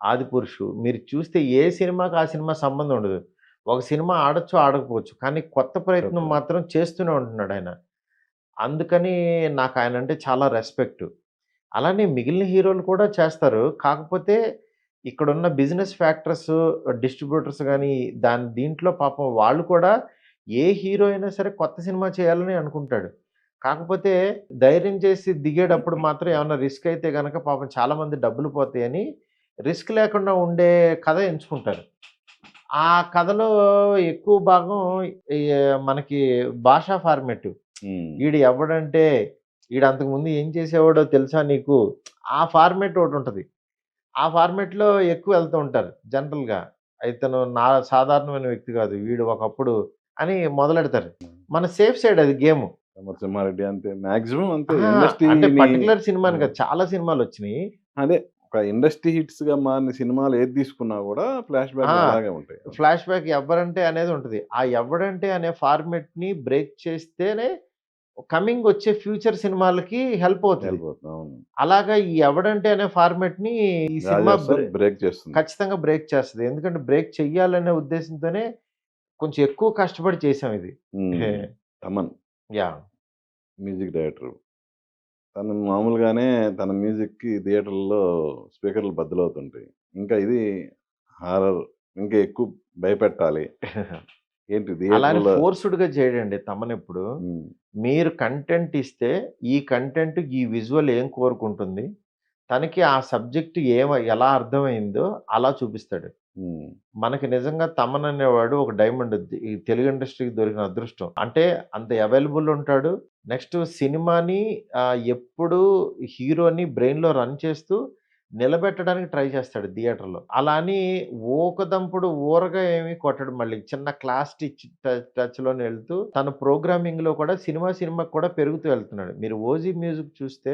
'Adipurush' మీరు చూస్తే ఏ సినిమాకి ఆ సినిమా సంబంధం ఉండదు. ఒక సినిమా ఆడొచ్చు, ఆడకపోవచ్చు. కానీ కొత్త ప్రయత్నం చెప్పలేం. మాత్రం చేస్తూనే ఉంటున్నాడాయన. అందుకని నాకాయనంటే చాలా రెస్పెక్టు. అలానే మిగిలిన హీరోలు కూడా చేస్తారు. కాకపోతే ఇక్కడున్న బిజినెస్ ఫ్యాక్టర్స్, డిస్ట్రిబ్యూటర్స్ గాని దీంట్లో పాపం వాళ్ళు కూడా ఏ హీరో అయినా సరే కొత్త సినిమా చేయాలని అనుకుంటాడు. కాకపోతే ధైర్యం చేసి దిగేటప్పుడు మాత్రం ఏమన్నా రిస్క్ అయితే గనక పాపం చాలామంది డబ్బులు పోతాయని రిస్క్ లేకుండా ఉండే కథ ఎంచుకుంటారు. ఆ కథలో ఎక్కువ భాగం ఈ మనకి భాషా ఫార్మాట్. హ్మ్. ఈడు ఎవడంటే, ఈడు అంతకుముందు ఏం చేసేవాడో తెలుసా నీకు? ఆ ఫార్మాట్ ఒకటుంటది. ఆ ఫార్మాట్‌లో ఎక్కువ వెళ్తూ ఉంటారు జనరల్‌గా. ఇతను సాధారణమైన వ్యక్తి కాదు. వీడు ఒకప్పుడు అని మొదలెడతారు. మన సేఫ్ సైడ్ అది గేము. 'నరసింహారెడ్డి' అంతే. మాక్సిమం అంతే. అహా! అంటే ఇండస్ట్రీని పర్టిక్యులర్ సినిమా అని హ్మ్. కాదు. చాలా సినిమాలొచ్చినియి. అదే ఒక ఇండస్ట్రీ హిట్స్‌గా మారిన సినిమాలు ఏది తీసుకున్నా గూడా ఫ్లాష్ ఆ! బ్యాక్‌లు అలాగే ఉంటాయి. ఫ్లాష్ బ్యాక్ ఎవ్వరంటే అనేది ఉంటది. ఆ ఎవ్వడంటే అనే ఫార్మాట్‌ని బ్రేక్ చేస్తేనే కమింగ్ వచ్చే ఫ్యూచర్ సినిమాలకి హెల్ప్ అవుతది. వెళ్ళిపోతుంది. అవును. అలాగా ఈ ఎవడంటే అనే ఫార్మాట్‌ని ఈ సినిమా 'రాజా సాబ్' బ్రేక్ చేస్తుంది. ఖచ్చితంగా బ్రేక్ చేస్తది. ఎందుకంటే బ్రేక్ చెయ్యాలనే ఉద్దేశంతోనే కొంచెం ఎక్కువ కష్టపడి చేసాం ఇది. హ్మ్. 'తమన్.' యాహ్! Music director. తను మామూలుగానే తన మ్యూజిక్‌కి థియేటర్‌లో స్పీకర్‌లు బద్దలవుతుంటాయి. ఇంకా ఇది హారర్ ఇంకా ఎక్కువ భయపెట్టాలి. ఏంటి అలా అని థియేటర్‌లో ఫోర్స్‌డ్‌గా చేయడండి తమనెప్పుడు. హ్మ్. మీరు కంటెంట్ ఇస్తే, ఈ కంటెంట్ ఈ విజువల్ ఏం కోరుకుంటుంది, తనకి ఆ సబ్జెక్ట్ ఎలా అర్థమైందో అలా చూపిస్తాడు. హ్మ్. మనకి నిజంగా తమన్ అనేవాడు ఒక డైమండ్. ఈ తెలుగు ఇండస్ట్రీకి దొరికిన అదృష్టం. అంటే అంత అవైలబుల్ ఉంటాడు. నెక్స్ట్ సినిమాని ఎప్పుడూ హీరోని బ్రెయిన్‌లో రన్ చేస్తూ నిలబెట్టడానికి ట్రై చేస్తాడు థియేటర్‌లో. అలా అని ఊకదంపుడు ఊరగా ఏమి కొట్టడు మళ్ళీ. చిన్న క్లాస్ టచ్‌లోనే వెళ్తూ తన ప్రోగ్రామింగ్‌లో కూడా సినిమాకి కూడా పెరుగుతూ వెళ్తున్నాడు. మీరు 'ఓజీ మ్యూజిక్' చూస్తే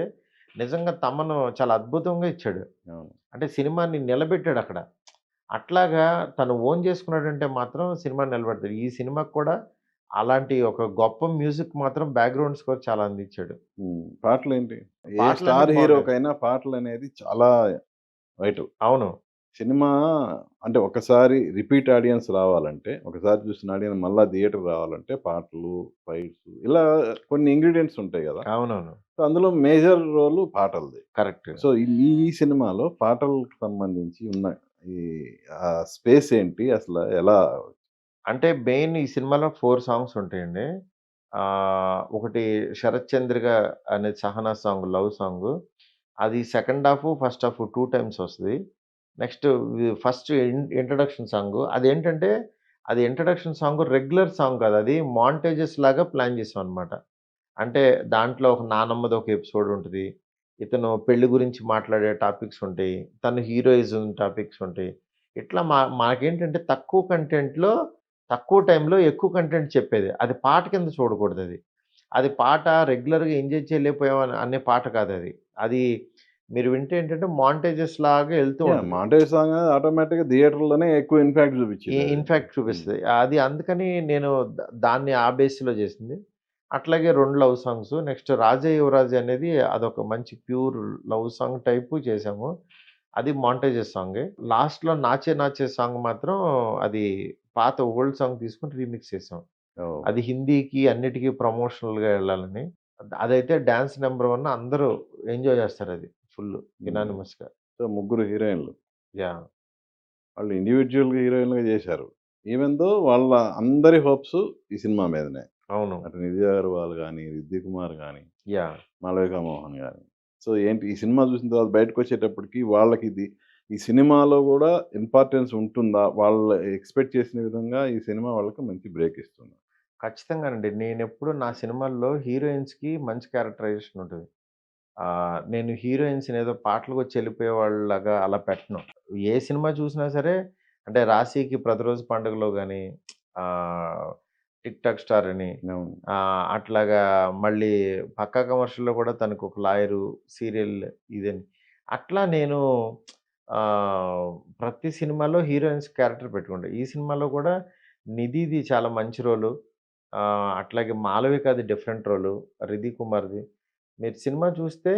నిజంగా తమను చాలా అద్భుతంగా ఇచ్చాడు. అవును. అంటే సినిమాని నిలబెట్టాడక్కడ. అట్లాగా తను ఓన్ చేసుకున్నాడంటే మాత్రం సినిమాని నిలబెడతాడు. ఈ సినిమాకి కూడా అలాంటి ఒక గొప్ప మ్యూజిక్ మాత్రం బ్యాక్‌గ్రౌండ్ స్కోర్ చాలా అందించాడు. హ్మ్. పాటలేంటి? ఏ పాటలన్నీ స్టార్ బాగుంటాయి. హీరోకైనా పాటలనేది చాలా వైటల్. అవును. సినిమా అంటే ఒకసారి రిపీట్ ఆడియన్స్ రావాలంటే, ఒకసారి చూసిన ఆడియన్స్ మళ్ళా థియేటర్‌కి రావాలంటే పాటలు, ఫైట్స్ ఇలా కొన్ని ఇంగ్రీడియెంట్స్ ఉంటాయి గదా! అవునవును. సో, అందులో మేజర్ రోలు పాటలది. కరెక్ట్. సో, ఈ సినిమాలో పాటలకు సంబంధించి ఉన్న ఈ స్పేస్ ఏంటి? అసల ఎలా అంటే మెయిన్ ఈ సినిమాలో 4 సాంగ్స్ ఉంటాయండి. ఒకటి 'శరత్ చంద్రిక' అనే 'సహనా' సాంగ్ లవ్ సాంగు. అది second half, first half 2 times వస్తది. Next first introduction song. అదేంటంటే అది ఇంట్రడక్షన్ సాంగ్ రెగ్యులర్ సాంగ్ కాదు. అది మాంటేజెస్ లాగా ప్లాన్ చేసామనమాట. అంటే దాంట్లో ఒక నానమ్మది ఒక ఎపిసోడ్ ఉంటది. ఇతను పెళ్లి గురించి మాట్లాడే టాపిక్స్ ఉంటాయి. తను హీరోయిజం టాపిక్స్ ఉంటాయి. ఇట్లా మాకేంటంటే తక్కువ కంటెంట్‌లో, తక్కువ టైంలో ఎక్కువ కంటెంట్ చెప్పేది. అది పాట కింద చూడకూడదది. అది పాట రెగ్యులర్‌గా ఎంజాయ్ చేయలేకపోయాం అనే పాట కాదది. అది మీరు వింటే ఏంటంటే మాంటేజెస్ లాగా ఎళ్తూ ఉంటది. మాంటేజ్ సాంగ్ అనేది ఆటోమేటిక్‌గా థియేటర్‌లోనే ఎక్కువ ఇంపాక్ట్ చూపిచ్చిద్దది. ఇన్‌ఫాక్ట్ హ్మ్. చూపిస్తది. అది అందుకని నేను దాన్ని ఆ బేస్‌లో చేసింది. అట్లాగే 2 లవ్ సాంగ్స్. నెక్స్ట్ 'రాజా యువరాజు' అనేది అదొక మంచి ప్యూర్ లవ్ సాంగ్ టైపు చేశాము. అది మాంటేజెస్ సాంగే. లాస్ట్‌లో 'నాచే నాచే' సాంగ్ మాత్రం అది పాత ఓల్డ్ సాంగ్ తీసుకొని రీమిక్స్ చేసాం. ఓహ్! అది హిందీకి అన్నిటికి ప్రమోషనల్‌గా ఎళ్ళాలని. అదైతే డాన్స్ నంబర్ 1 అందరూ ఎంజాయ్ చేస్తారది ఫుల్లు హ్మ్. యునానిమస్‌గా. సో, ముగ్గురు హీరోయిన్‌లు. యాహ్! వాళ్ళు ఇండివిడ్యుయల్‌గా హీరోయిన్‌లుగా చేశారు. ఈవెన్ దో వాళ్ళ అందరి హోప్స్ ఈ సినిమా మీదనే. అవును. అటు నిధి అగర్వాల్ గాని, రిద్ది కుమార్ గాని, యాహ్! మాళవిక మోహన్ గాని. సో, ఏంటి ఈ సినిమా చూసిన తర్వాత బయటకొచ్చేటప్పటికి వాళ్ళకిది ఈ సినిమాలో గూడా ఇంపార్టెన్స్ ఉంటుందా? వాళ్ళు ఎక్స్‌పెక్ట్ చేసిన విధంగా ఈ సినిమా వాళ్ళకి మంచి బ్రేక్ ఇస్తుందా? ఖచ్చితంగానండి. నేనెప్పుడు నా సినిమాల్లో హీరోయిన్స్‌కి మంచి క్యారెక్టరైజేషన్ ఉంటది. నేను హీరోయిన్స్‌ని ఏదో పాటలకొచ్చి ఎళ్ళిపోయేవాళ్ళలాగా అలా పెట్టను. ఏ సినిమా చూసినా సరే అంటే 'రాశికి ప్రతిరోజు పండుగలో' గాని, ఆహ్, 'టిక్ టాక్ స్టార్' అని అవును. అట్లాగా మళ్ళీ 'పక్కా కమర్షియల్‌లో' కూడా తనకొక లాయరు, సీరియల్ ఇదని. అట్లా నేను ఆహ్, ప్రతి సినిమాలో హీరోయిన్స్ క్యారెక్టర్ పెట్టుకుంటా. ఈ సినిమాలో కూడా నిధిది చాలా మంచి రోలు. అట్లాగే మాళవికది డిఫరెంట్ రోలు. 'రిధి కుమార్‌ది.' మీరు సినిమా చూస్తే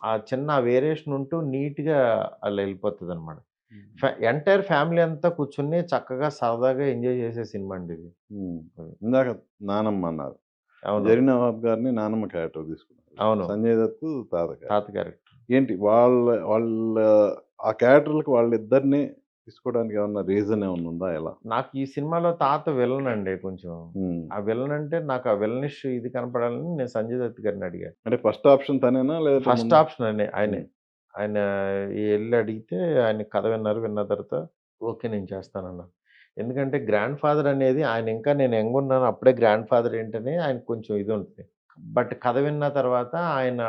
ఆ చిన్న వేరియేషన్ ఉంటూ నీట్‌గా అలా ఎళ్ళిపోతదనమాట. హ్మ్. ఎంటైర్ ఫ్యామిలీ అంతా కూర్చొని చక్కగా సరదాగా ఎంజాయ్ చేసే సినిమా అండి ఇది. హ్మ్. అది. ఇందాక నానమ్మ అన్నారు. అవును. 'జరీన్ నవాబ్' గారిని నానమ్మ క్యారెక్టర్ తీసుకున్నారు. అవును. సంజయ్ దత్ తాత తాత క్యారెక్టర్. క్యారెక్టర్. ఏంటి వాళ్ళ వాళ్ళ ఆ క్యారెక్టర్‌లకి వాళ్ళిద్దరిని తీసుకోవడానికి ఏమన్నా రీజన్ ఏమన్నా ఉందా? ఎలా? నాకు ఈ సినిమాలో తాత విలన్ అండి కొంచెం. హ్మ్. ఆ విలన్ అంటే నాకు ఆ విలనిష్ ఇది కనపడాలని నేను సంజయ్ దత్ గారిని అడిగా. అంటే ఫస్ట్ ఆప్షన్ తనేనా? లేదంటే ఫస్ట్ ముందు ఆప్షన్ ఆయనే. హ్మ్. ఆయన ఎళ్లి అడిగితే ఆయన కథ విన్నారు. విన్న తర్వాత ఓకే. నేను చేస్తానన్నారు. ఎందుకంటే గ్రాండ్ ఫాదర్ అనేది ఆయన ఇంకా నేను యంగున్నాను. అప్పుడే గ్రాండ్ ఫాదర్ ఏంటని ఆయనకు కొంచెం ఇది ఉంటది. బట్ కథ విన్న తర్వాత ఆయన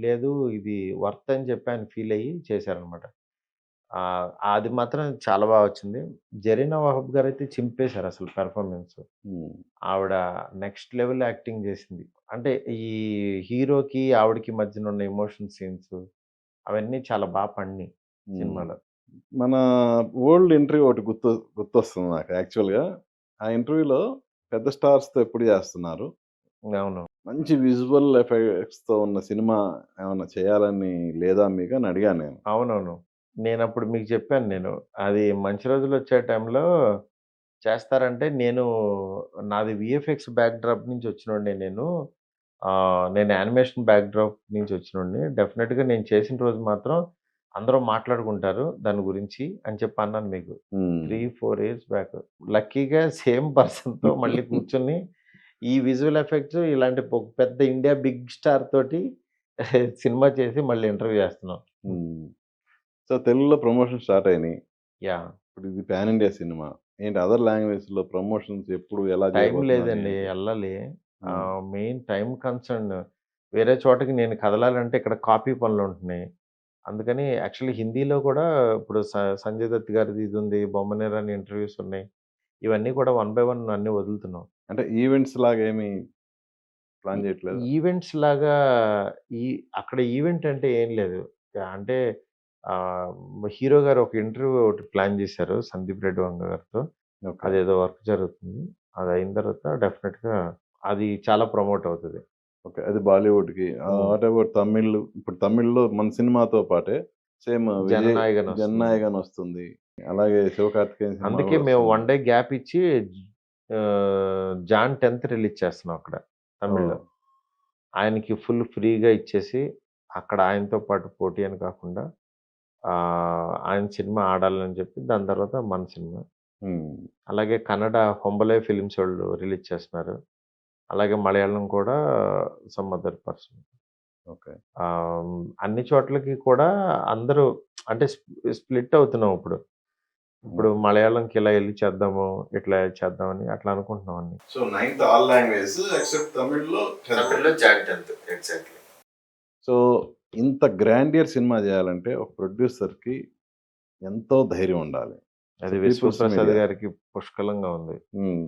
లేదు ఇది వర్త్ అని చెప్పి ఆయన ఫీల్ అయ్యి చేశారనమాట. అది మాత్రం చాలా వచ్చింది. 'జరీనా వహాబ్' గారైతే చింపేశారసలు పెర్ఫార్మన్స్. హ్మ్. ఆవిడ నెక్స్ట్ లెవెల్ యాక్టింగ్ చేసింది. అంటే ఈ హీరోకి, ఆవిడకి మధ్యన ఉన్న ఎమోషన్ సీన్స్ అవన్నీ చాలా పండినియి హ్మ్. సినిమాలో. మన ఓల్డ్ ఇంటర్వ్యూ ఒకటి గుర్తొస్తుంది నాకు యాక్చువల్‌గా. ఆ ఇంటర్వ్యూలో పెద్ద స్టార్స్‌తో ఎప్పుడు చేస్తున్నారు? అవును. మంచి విజువల్ ఎఫెక్ట్స్‌తో ఉన్న సినిమా ఏమన్నా చేయాలని లేదా మీకు అని అడిగాను నేను. అవునవును. నేనప్పుడు మీకు చెప్పాను నేను. అది 'మంచి రోజులొచ్చే' టైంలో చేస్తారంటే నాది వీఎఫ్ఎక్స్ బ్యాక్‌డ్రాప్ నుంచి వచ్చినోడినే నేను. నేను యానిమేషన్ బ్యాక్‌డ్రాప్ నుంచి వచ్చినోడిని. డెఫినిట్‌గా నేను చేసిన రోజు మాత్రం అందరూ మాట్లాడుకుంటారు దాని గురించి అని చెప్పి అన్నాను మీకు. హ్మ్. 3, 4 ఇయర్స్ బ్యాక్. లక్కీగా సేమ్ పర్సన్‌తో మళ్ళీ కూర్చొని ఈ విజువల్ ఎఫెక్ట్స్ ఇలాంటి పెద్ద ఇండియా బిగ్ స్టార్ తోటి సినిమా చేసి మళ్ళీ ఇంటర్వ్యూ చేస్తున్నాం. హ్మ్. సో, తెలుగులో ప్రమోషన్ స్టార్ట్ అయినాయి. యాహ్! ఇప్పుడు ఇది పాన్ ఇండియా సినిమా. ఏంటి అదర్ లాంగ్వేజ్‌లో ప్రమోషన్స్ ఎప్పుడు ఎలా టైం చేయబోతున్నారు లేదండి. ఏంటి? ఎళ్ళాలి. హ్మ్. Main time concern. వేరే చోటకి నేను కదలాలంటే ఇక్కడ కాపీ పనులుంటున్నాయి. అందుకని యాక్చువల్లీ హిందీలో కూడా ఇప్పుడు 'సంజయ్ దత్' గారిది ఇదుంది. 'బొమ్మనేర్' అని ఇంటర్వ్యూస్ ఉన్నాయి. ఇవన్నీ కూడా వన్ బై వన్ అన్నీ వదులుతున్నాం. అంటే ఈవెంట్స్ లాగా ఏమి ఈ ప్లాన్ చేయట్లేదా? ఈవెంట్స్ లాగా ఈ అక్కడ ఈవెంట్ అంటే ఏం లేదు. అంటే ఆహ్, హీరో గారు ఒక ఇంటర్వ్యూ ఒకటి ప్లాన్ చేశారు 'సందీప్ రెడ్డి వంగ' గారితో. ఓకే. అదేదో వర్క్ జరుగుతుంది. అది అయిన తర్వాత డెఫినిట్‌గా అది చాలా ప్రమోట్ అవుతది. ఓకే. అది బాలీవుడ్‌కి. హ్మ్. What about Tamil? ఇప్పుడు తమిళ్‌లో మన సినిమాతో పాటే సేమ్ విజయ్ 'జననాయగన్' వస్తుంది. 'జననాయగన్' వస్తుంది. అలాగే శివకార్తికేయన్ సినిమా అందుకే గూడా మేము వస్తుంది. 1 డే గ్యాప్ ఇచ్చి జాన్ 10థ్ రిలీజ్ చేస్తున్నాం అక్కడ ఓహ్! తమిళ్‌లో. ఆయనకి ఫుల్ ఫ్రీగా ఇచ్చేసి, అక్కడ ఆయనతో పాటు పోటీ అని కాకుండా ఆయన సినిమా ఆడాలని చెప్పి దాని తర్వాత మన సినిమా. హ్మ్. అలాగే కన్నడ 'హొంబలే ఫిల్మ్స్' వాళ్ళు రిలీజ్ చేస్తున్నారు. అలాగే మలయాళం కూడా సమ్ అదర్ పర్సన్. ఓకే. అన్ని చోట్లకి కూడా అందరూ అంటే స్ప్లిట్ అవుతున్నాం ఇప్పుడు. ఇప్పుడు ఓకే. మలయాళంకి ఇలా ఎళ్లి చేద్దాము, ఇట్లా చేద్దామని అట్లా అనుకుంటున్నాం అన్ని. So, ninth all languages except తమిళ్‌లో 10థ్. తమిళ్‌లో జాన్ 10థ్ ఎగ్జాక్ట్‌లీ. సో, ఇంత గ్రాండియర్ సినిమా జేయాలంటే ఒక ప్రొడ్యూసర్‌కి ఎంతో ధైర్యం ఉండాలి. సో, అది పీపుల్స్ 'విశ్వప్రసాద్' మీడియా. గారికి పుష్కలంగా ఉంది. హ్మ్.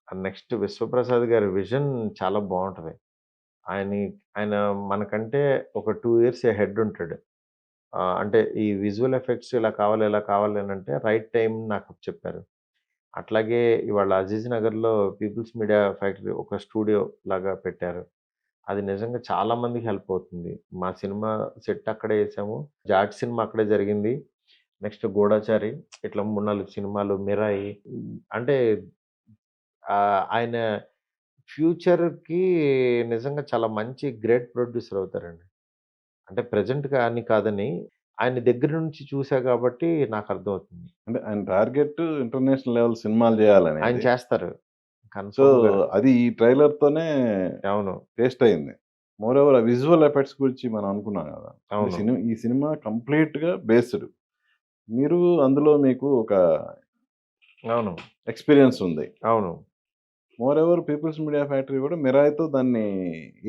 నెక్స్ట్ 'విశ్వప్రసాద్' గారి విజన్ చాలా బావుంటది. ఆయని ఆయన మనకంటే ఒక 2 ఇయర్స్ అహెడ్ ఉంటాడు. అంటే ఈ విజువల్ ఎఫెక్ట్స్ ఇలా కావాలి, ఇలా కావాలి అనంటే రైట్ టైమ్ నాకు చెప్పారు. అట్లాగే ఇవాళ అజీజ్ నగర్‌లో పీపుల్స్ మీడియా ఫ్యాక్టరీ ఒక స్టూడియో లాగా పెట్టారు. అది నిజంగా చాలా మందికి హెల్ప్ అవుతుంది. మా సినిమా సెట్ అక్కడే ఏసాము. 'జాట్' సినిమా అక్కడే జరిగింది. నెక్స్ట్ 'గూఢచారి' ఇట్లా 3, 4 సినిమాలు 'మిరాయి' అంటే ఆయన ఫ్యూచర్‌కి నిజంగా చాలా మంచి గ్రేట్ ప్రొడ్యూసర్ అవుతారండి. అంటే ప్రెజెంట్‌గా అని కాదని, ఆయన దగ్గర నుంచి చూసా కాబట్టి నాకర్థమవుతుంది. అంటే ఆయన టార్గెట్ ఇంటర్నేషనల్ లెవెల్ సినిమాలు ఆయన జేయాలనేది. చేస్తారు. సో, కన్ఫర్మ్‌గా. అది ఈ ట్రైలర్‌తోనే అవును. టేస్ట్ అయింది. మోరోవర్ ఆ విజువల్ ఎఫెక్ట్స్ గురించి మనం అనుకున్నాం గదా! అంటే అవును. ఈ సినిమా కంప్లీట్‌గా బేస్డ్. మీరు అందులో మీకు ఒక అవును. ఎక్స్‌పీరియన్స్ ఉంది. అవును. మోరోవర్ పీపుల్స్ మీడియా ఫ్యాక్టరీ గూడా మిరాయితో దాన్ని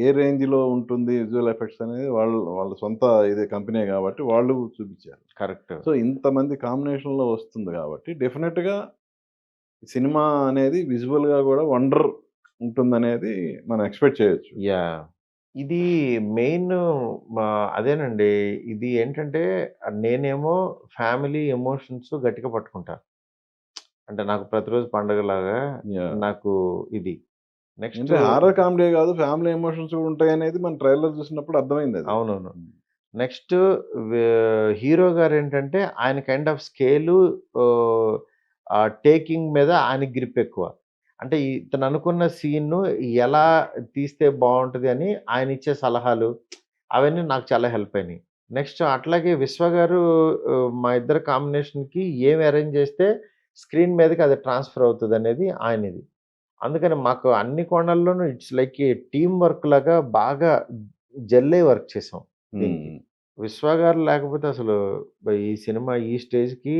ఏ రేంజ్‌లో ఉంటుంది విజువల్ ఎఫెక్ట్స్ అనేది వాళ్ళ సొంత ఇదే కంపెనీ గాబట్టి వాళ్ళు చూపిచ్చారు. కరెక్ట్. సో, ఇంతమంది కాంబినేషన్‌లో వస్తుంది గాబట్టి డెఫినిట్‌గా సినిమా అనేది విజువల్‌గా గూడా వండర్ ఉంటుందనేది మనం ఎక్స్‌పెక్ట్ చేయొచ్చు. యాహ్! ఇది మెయిన్ అదేనండి. ఇది ఏంటంటే నేనేమో ఫ్యామిలీ ఎమోషన్స్ గట్టిగా పట్టుకుంటా. అంటే నాకు ప్రతిరోజు పండగలాగా యాహ్! నాకు ఇది. నెక్స్టు అంటే హారర్ కామెడీ గాదు ఫ్యామిలీ ఎమోషన్స్ గూడా ఉంటాయనేది మన ట్రైలర్ చూసినప్పుడు అర్థమైందది. అవునవును. హ్మ్. నెక్స్ట్ వే హీరో గారేంటంటే ఆయన కైండ్ ఆఫ్ స్కేలు ఆహ్, టేకింగ్ మీద ఆయనకి గ్రిప్ ఎక్కువ. అంటే ఇతను అనుకున్న సీన్‌ను ఎలా తీస్తే బావుంటది అని ఆయనిచ్చే సలహాలు అవన్నీ నాకు చాలా హెల్ప్ అయినాయి. నెక్స్ట్ అట్లాగే విశ్వ గారు మా ఇద్దరి కాంబినేషన్‌కి ఏం అరేంజ్ చేస్తే స్క్రీన్ మీదకి అది ట్రాన్స్‌ఫర్ అవుతదనేది ఆయనది. అందుకని మాకు అన్ని కోణాల్లోనూ it's like a team work లాగా బాగా జెల్లై వర్క్ చేసాం దీనికి. హ్మ్. విశ్వ గారు లేకపోతే అసలు ఈ సినిమా ఈ స్టేజ్‌కి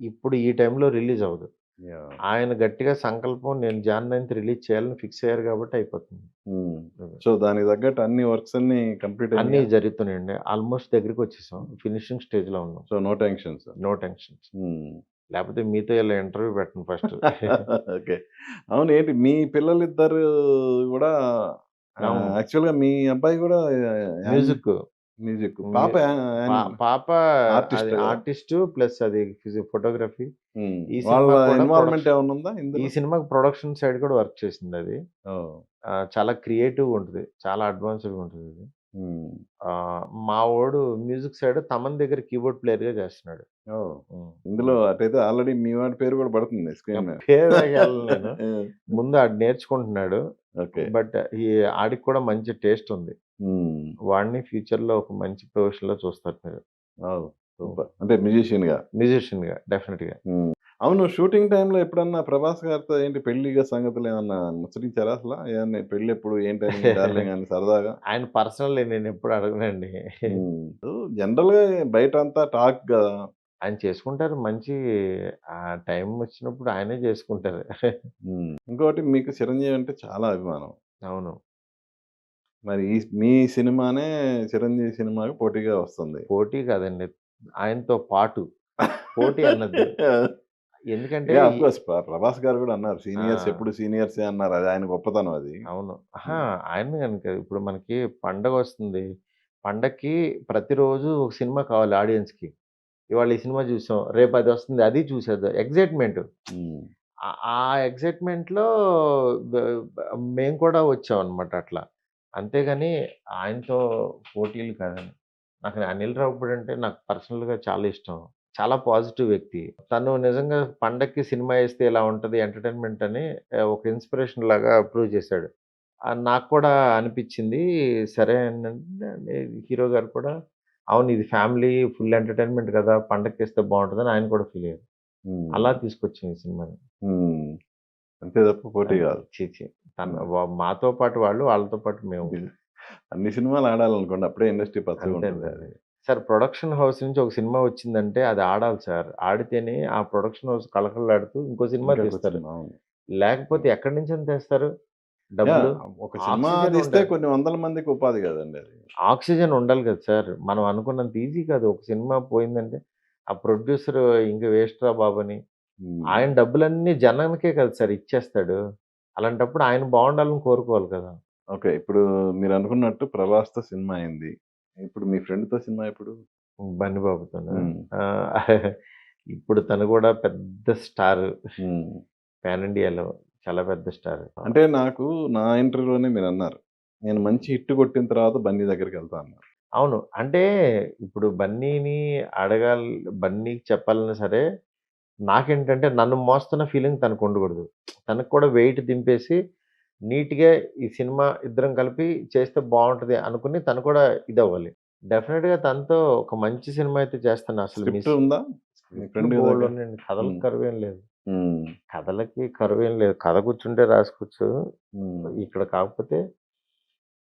ఇప్పుడు ఈ టైంలో రిలీజ్ అవ్వదు. యాహ్! ఆయన గట్టిగా సంకల్పం నేను జాన్ 9థ్ రిలీజ్ చేయాలని ఫిక్స్ అయ్యారు కాబట్టి అయిపోతుంది. హ్మ్. అది. సో, దానికి తగ్గట్టు అన్ని వర్క్స్ అన్నీ కంప్లీట్ అన్నీ అయినాయా? జరుగుతున్నాయండి. ఆల్‌మోస్ట్ దగ్గరికొచ్చేసాం. ఫినిషింగ్ స్టేజ్‌లో ఉన్నాం. So, no tensions. No tensions. Hmm. లేకపోతే మీతో ఇలా ఇంటర్వ్యూ పెట్టను ఫస్ట్. ఓకే. అవును. ఏంటి మీ పిల్లలిద్దరూ గూడా అవును. యాక్చువల్‌గా మీ అబ్బాయి గూడా మ్యూజిక్. మ్యూజిక్. మ్యూ పాప పాప అది ఆర్టిస్ట్ గదా! ఆర్టిస్టు ప్లస్ అది ఫోటోగ్రఫీ. హ్మ్. ఈ వాళ్ళ సినిమా కూడా ఇన్వాల్వ్‌మెంట్ ఏమన్నా ఉందా ఈ ఇందులో? సినిమాకి ప్రొడక్షన్ సైడ్ కూడా వర్క్ చేసిందది. ఓహ్! చాలా క్రియేటివ్‌గా ఉంటది. చాలా అడ్వాన్స్‌డ్‌గా ఉంటదది. హ్మ్. మావోడు మ్యూజిక్ సైడ్ తమన్ దగ్గర కీబోర్డ్ ప్లేయర్‌గా చేస్తున్నాడు. ఓహ్! హ్మ్. ఇందులో అటైతే ఆల్రెడీ మీ వాడి పేరు కూడా పడుతుంది స్క్రీన్ మీద. పేరు దాకా వెళ్ళను నేను. ముందు ఆడు నేర్చుకుంటున్నాడు. ఓకే. బట్ ఆడికి కూడా మంచి టేస్ట్ ఉంది. హ్మ్. వాడిని ఫ్యూచర్‌లో ఒక మంచి పొజిషన్‌లో చూస్తారు మీరు. వావ్! సూపర్. అంటే మ్యూజిషియన్‌గా. మ్యూజిషియన్‌గా డెఫినిట్‌గా. హ్మ్. అవును. షూటింగ్ టైమ్‌లో ఎప్పుడన్నా ప్రభాస్ గారితో ఏంటి పెళ్లిగా సంగతులేమన్నా ముచ్చటించారా అసల? ఏమన్నా పెళ్ళెప్పుడు ఏంటని మీ డార్లింగ్ అని సరదాగా? ఆయన పర్సనల్లీ నేనెప్పుడు అడగనండి. హ్మ్. జనరల్‌గా బయటంతా టాక్ గదా! ఆయన చేసుకుంటారు. మంచి టైం వచ్చినప్పుడు ఆయనే చేసుకుంటారు. హ్మ్. ఇంకోటి మీకు చిరంజీవి అంటే చాలా అభిమానం. అవును. మరి మీ సినిమానే చిరంజీవి సినిమాకి పోటీగా వస్తుంది. పోటీ కాదండి. ఆయనతో పాటు. పోటీ అన్నద్దు. ఎందుకంటే యాహ్! ఆఫ్‌కోర్స్ ప్రభాస్ గారు గూడా అన్నారు. ఆ! సీనియర్స్ ఎప్పుడు సీనియర్సే అన్నారు. అది ఆయన గొప్పతనం అది. అవును. అహా! హ్మ్. ఆయన గనుక ఇప్పుడు మనకి పండగొస్తుంది. పండక్కి ప్రతిరోజు ఒక సినిమా కావాలి ఆడియన్స్‌కి. ఇవాళ ఈ సినిమా చూసాం. రేపు అదొస్తుంది అది చూసేద్దాం. ఎక్సైట్‌మెంట్. హ్మ్. ఆ ఎక్సైట్‌మెంట్‌లో బ బ మేము కూడా వచ్చామనమాట అట్లా. అంతేగాని ఆయనతో పోటీలు కాదండి. నాకు అనిల్ రావిపూడి అంటే నాకు పర్సనల్‌గా చాలా ఇష్టం. చాలా పాజిటివ్ వ్యక్తి. తను నిజంగా పండక్కి సినిమా ఏస్తే ఇలా ఉంటది ఎంటర్‌టైన్‌మెంట్ అని ఒక ఇన్‌స్పిరేషన్ లాగా ప్రూవ్ చేశాడు. నాకు కూడా అనిపిచ్చింది. సరే అనంటే హీరో గారు కూడా అవును ఇది ఫ్యామిలీ ఫుల్ ఎంటర్‌టైన్‌మెంట్ కదా! పండక్కేస్తే బావుంటదని ఆయన కూడా ఫీల్ అయ్యారు. హ్మ్. అలా తీసుకొచ్చాం ఈ సినిమాని. హ్మ్. అంతే తప్ప పోటీ అంతే. గాదు. ఛీ! ఛీ! హ్మ్. మాతో పాటు వాళ్ళు, వాళ్ళతో పాటు మేము. అన్ని సినిమాలు ఆడాలనుకోండి. అప్పుడే ఇండస్ట్రీ అంతే పచ్చగుంటది. అండి. సార్ ప్రొడక్షన్ హౌస్ నుంచి ఒక సినిమా వచ్చిందంటే అది ఆడాలి సార్. ఆడితేనే ఆ ప్రొడక్షన్ హౌస్ కళకళలాడుతూ ఇంకో సినిమా ఇంకా తీస్తారు. సినిమా. అవును. లేకపోతే ఎక్కడి నుంచని తెస్తారు యాహ్! డబ్బులు? ఒక సినిమా ఆక్సిజన్ తీస్తే ఉండాలి. కొన్ని వందల మందికి ఉపాధి గదండీ అది. ఆక్సిజన్ ఉండాలి కదా సార్! మనం అనుకున్నంత ఈజీ కాదు. ఒక సినిమా పోయిందంటే ఆ ప్రొడ్యూసర్ ఇంక వేస్ట్‌రా బాబని హ్మ్. ఆయన డబ్బులన్నీ జనానికే కదా సార్ ఇచ్చేస్తాడు. అలాంటప్పుడు ఆయన బావుండాలని కోరుకోవాలి కదా! ఓకే. ఇప్పుడు మీరనుకున్నట్టు 'ప్రభాస్‌తో' సినిమా అయింది. ఇప్పుడు మీ ఫ్రెండ్‌తో సినిమా ఎప్పుడు? బన్నీ బాబుతోనా? హ్మ్. ఇప్పుడు తను కూడా పెద్ద స్టార్. హ్మ్. పాన్ ఇండియాలో చాలా పెద్ద స్టార్. అంటే నాకు నా ఇంటర్వ్యూలోనే మీరన్నారు. నేను మంచి హిట్ కొట్టిన తర్వాత బన్నీ దగ్గరికెళ్తా అన్నారు. అవును. అంటే ఇప్పుడు బన్నీని బన్నీకి చెప్పాలన్నా సరే, నాకేంటంటే నన్ను మోస్తున్న ఫీలింగ్ తనకుండకూడదు. తనకు కూడా వెయిట్ దింపేసి నీట్‌గా ఈ సినిమా ఇద్దరం కలిపి చేస్తే బావుంటది అనుకుని తను కూడా ఇదవ్వాలి. డెఫినిట్‌గా తనతో ఒక మంచి సినిమా అయితే చేస్తాను. అసలు స్క్రిప్ట్ ఉందా? మీ స్క్రిప్ట్‌లు ఫ్రెండ్ దగ్గర? బోలెడున్నాయండి. కథలకి హ్మ్. కరువేం లేదు. హ్మ్. కథలకి కరువేం లేదు. కథ కూర్చుంటే రాసుకోవచ్చు. హ్మ్. ఇక్కడ కాకపోతే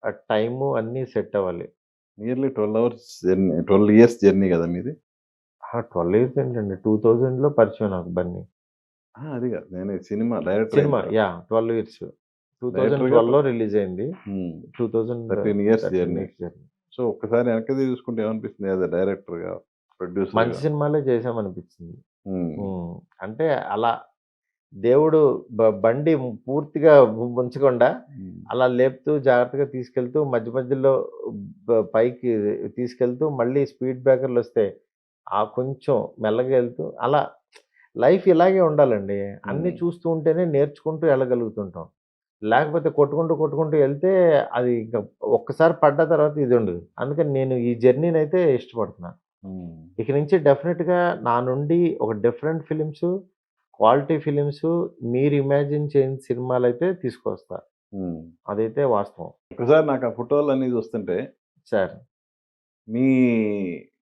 ఆ టైము అన్నీ సెట్ అవ్వాలి. Nearly 12 hours journey 12 years journey గదా మీది? 12 ఇయర్స్ ఏంటండి 2000లో పరిచయం నాకు బన్నీ. అది గాదు. నేను సినిమా డైరెక్టర్ అయిన సినిమా తర్వాత. యాహ్! 12 ఇయర్స్. డైరెక్టర్‌గా 2012లో రిలీజ్ అయింది. హ్మ్. 13 years 2013 journey. Years journey. So, ఒక్కసారి వెనక్కి చూసుకుంటే ఏమనిపిస్తుంది? యాస్ ఎ డైరెక్టర్‌గా, మంచి ప్రొడ్యూసర్‌గా? సినిమాలే చేశామనిపించింది. హ్మ్. హ్మ్. అంటే అలా దేవుడు బండి పూర్తిగా ముంచకుండా హ్మ్. అలా లేపుతూ జాగ్రత్తగా తీసుకెళ్తూ మధ్య మధ్యలో పైకి తీసుకెళ్తూ మళ్ళీ స్పీడ్ బ్రేకర్‌లొస్తాయి. కొంచెం మెల్లగా ఎళ్తూ అలా లైఫ్ ఇలాగే ఉండాలండి. అన్నీ హ్మ్. చూస్తూ ఉంటేనే నేర్చుకుంటూ ఎళ్ళగలుగుతుంటాం. లేకపోతే కొట్టుకుంటూ, కొట్టుకుంటూ ఎళ్తే అది ఇంక ఒక్కసారి పడ్డ తర్వాత ఇదుండదు. అందుకని నేను ఈ జర్నీనైతే ఇష్టపడుతున్నా. హ్మ్. ఇక నుంచి డెఫినిట్‌గా నా నుండి ఒక డిఫరెంట్ ఫిల్మ్సు, క్వాలిటీ ఫిల్మ్సు మీరు ఇమాజిన్ చేయని సినిమాలైతే తీసుకొస్తా. హ్మ్. అదైతే వాస్తవం. ఒక్కసారి నాకు ఆ ఫోటోలన్నీ చూస్తుంటే, సార్ మీ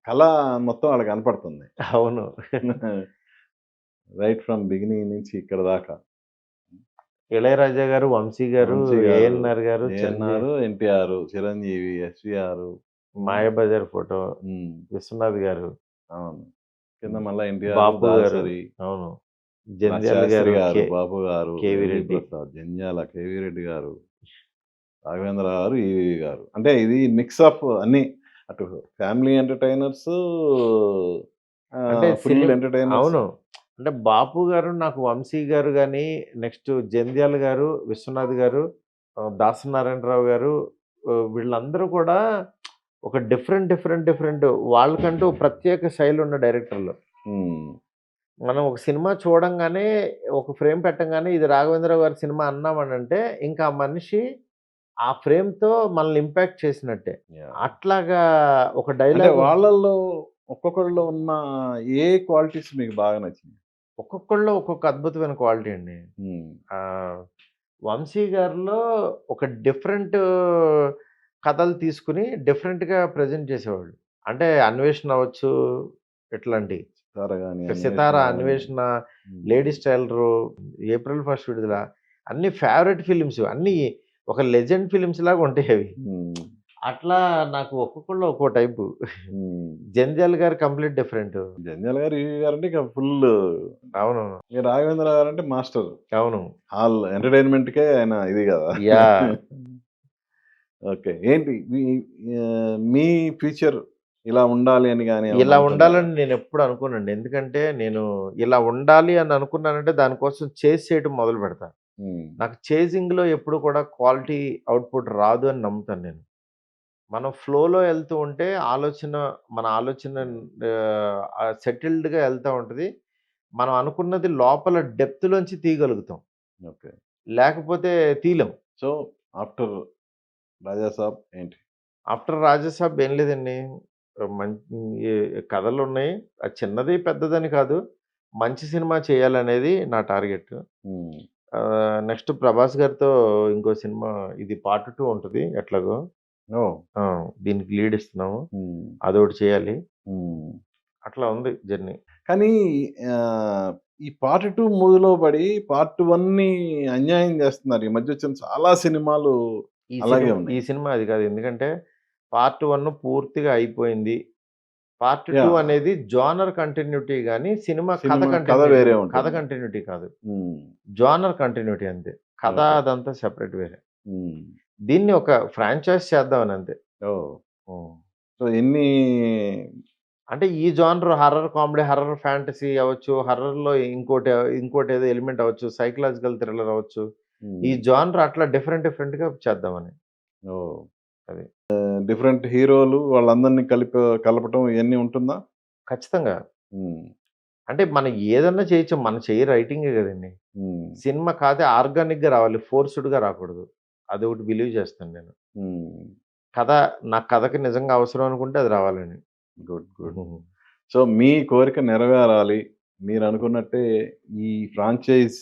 కళ మొత్తం ఆడ కనపడుతుంది. అవును. రైట్ ఫ్రమ్ బిగినింగ్ నుంచి ఇక్కడ దాకా. 'ఇళయరాజా' గారు, 'వంశీ' గారు, 'వంశీ' గారు, 'ఏఎన్నార్' గారు, 'ఏఎన్నార్', 'ఎన్టీఆర్', 'చిరంజీవి', 'ఎస్‌వీఆర్'. హ్మ్. 'మాయాబజార్' ఫోటో, హ్మ్. 'విశ్వనాథ్' గారు, అవును. కింద మళ్ళా 'ఎన్టీఆర్', 'బాపు' గారు. 'దాసరి', అవును. మన 'జంధ్యాల' 'శాస్త్రి' గారు, గారు, 'బాపు' గారు, 'KV 'LV Reddy'. Prasad, 'Jandhyala', 'KV Reddy' గారు, 'రాఘవేంద్ర' గారు, 'ఈవీవి' గారు. అంటే ఇది మిక్స్ ఆఫ్ అన్నీ. అటు ఫ్యామిలీ ఎంటర్‌టైనర్సు, అంటే ఫుల్ ఎంటర్‌టైనర్స్. అవును. అంటే 'బాపు' గారు, నాకు 'వంశీ' గారు గాని, నెక్స్ట్ 'జంధ్యాల' గారు, 'విశ్వనాథ్' గారు, 'దాసనారాయణరావు' గారు వీళ్ళందరూ కూడా ఒక డిఫరెంట్ వాళ్ళకంటూ ప్రత్యేక శైలి ఉన్న డైరెక్టర్లు. హ్మ్. మనం ఒక సినిమా చూడంగానే, ఒక ఫ్రేమ్ పెట్టంగానే ఇది 'రాఘవేంద్రరావు' గారి సినిమా అన్నామనంటే, ఇంకా ఆ మనిషి ఆ ఫ్రేమ్‌తో మనల్ని ఇంపాక్ట్ చేసినట్టే. యాహ్! అట్లాగా ఒక అంటే డైలాగ్ వాళ్ళల్లో ఒక్కొక్కళ్ళలో ఉన్న ఏ క్వాలిటీస్ మీకు బాగా నచ్చినాయి? ఒక్కొక్కళ్ళలో ఒక్కొక్క అద్భుతమైన క్వాలిటీ అండి. హ్మ్. ఆహ్, 'వంశీ' గారిలో ఒక డిఫరెంట్ కథలు తీసుకొని డిఫరెంట్‌గా ప్రెజెంట్ చేసేవాళ్ళు. అంటే 'అన్వేషణ' అవ్వచ్చు ఇట్లాంటియి. 'సితార' గాని, 'సితార', 'అన్వేషణ' గాని. 'అన్వేషణ', హ్మ్. 'లేడీస్ టైలరు', 'ఏప్రిల్ ఫస్ట్' విడుదల అన్నీ ఫేవరెట్ ఫిల్మ్స్. అన్నీ ఒక లెజెండ్ ఫిల్మ్స్ లాగా ఉంటాయి అవి. హ్మ్. అట్లా నాకు ఒక్కొక్కళ్ళు ఒక్కో టైపు. హ్మ్. 'జంధ్యాల' గారు కంప్లీట్ డిఫరెంటు. 'జంధ్యాల' గారు, ఈవి గారంటే ఇక ఫుల్లు. అవును. ఇక 'రాఘవేంద్ర' గారంటే మాస్టర్. అవును. ఆల్ ఎంటర్‌టైన్‌మెంట్‌కే ఆయన ఇది గదా! యాహ్! ఓకే. ఏంటి మీ ఫ్యూచర్ ఇలా ఉండాలి అని గాని ఏమన్నా ఇలా అనుకున్నారా? ఉండాలని నేనెప్పుడు అనుకోనండి. ఎందుకంటే నేను ఇలా ఉండాలి అని అనుకున్నానంటే దానికోసం చేజ్ చేయటం మొదలు పెడతా. హ్మ్. నాకు చేజింగ్‌లో ఎప్పుడు కూడా క్వాలిటీ అవుట్‌పుట్ రాదు అని నమ్ముతాను నేను. మనం ఫ్లోలో ఎళ్తూ ఉంటే మన ఆలోచన సెటిల్డ్‌గా ఎళ్తా ఉంటది. మనం అనుకున్నది లోపల డెప్త్‌లోంచి తీయగలుగుతాం. ఓకే. లేకపోతే తీయలేం. సో, ఆఫ్టర్ 'రాజా సాబ్' ఏంటి? ఆఫ్టర్ 'రాజసాబ్' ఏం లేదండి. మం ఈ కథలున్నాయి. అది చిన్నది, పెద్దదని కాదు. మంచి సినిమా చేయాలనేది నా టార్గెట్. హ్మ్. నెక్స్ట్ 'ప్రభాస్' గారితో ఇంకో సినిమా ఇది పార్ట్ 2 ఉంటది ఎట్లాగో. ఓహ్! ఆ! దీనికి లీడ్ ఇస్తున్నాము. హ్మ్. అదోకటి చేయాలి. హ్మ్. అట్లా ఉంది జర్నీ. కానీ ఆహ్, ఈ పార్ట్ 2 మూవీలో పడి పార్ట్ 1ని అన్యాయం జేస్తున్నారు. ఈ మధ్య వచ్చిన చాలా సినిమాలు అలాగే ఈ ఉన్నాయి. సినిమా అది కాదు. ఎందుకంటే పార్ట్ 1 పూర్తిగా అయిపోయింది. Part 2 yeah! అనేది జోనర్ కంటిన్యూటీ గాని, సినిమా కథ సినిమా కథ కంటిన్యూటీ వేరే కథ ఉంటుంది. కంటిన్యూటీ కాదు. హ్మ్. జోనర్ కంటిన్యూటీ అంతే. కథ ఓకే. అదంతా సెపరేట్ వేరే. హ్మ్. దీన్ని ఒక ఫ్రాంచైజ్ చేద్దామని అంతే. ఓహ్! హ్మ్. సో, ఎన్ని అంటే ఈ genre horror comedy, horror fantasy అవ్వచ్చు, హారర్‌లో ఇంకోటేదో ఎలిమెంట్ అవ్వచ్చు, సైకలాజికల్ థ్రిల్లర్ అవ్వచ్చు. ఈ హ్మ్. జోనర్ అట్లా డిఫరెంట్‌గా చేద్దామని. ఓహ్! అది. డిఫరెంట్ హీరోలు వాళ్ళందరిని కలపటం ఇయన్నీ ఉంటుందా? ఖచ్చితంగా. హ్మ్. అంటే మనం ఏదన్నా చేయొచ్చు. మన చెయ్యి రైటింగే గదండీ! హ్మ్. సినిమా కాతే ఆర్గానిక్‌గా రావాలి. ఫోర్స్‌డ్‌గా రాకూడదు. అదొకటి బిలీవ్ చేస్తాను నేను. హ్మ్. కథ నా కథకి నిజంగా అవసరం అనుకుంటే అది రావాలని. గుడ్. గుడ్. హుహుహు. సో, మీ కోరిక నెరవేరాలి. మీరనుకున్నట్టే ఈ ఫ్రాంచైజ్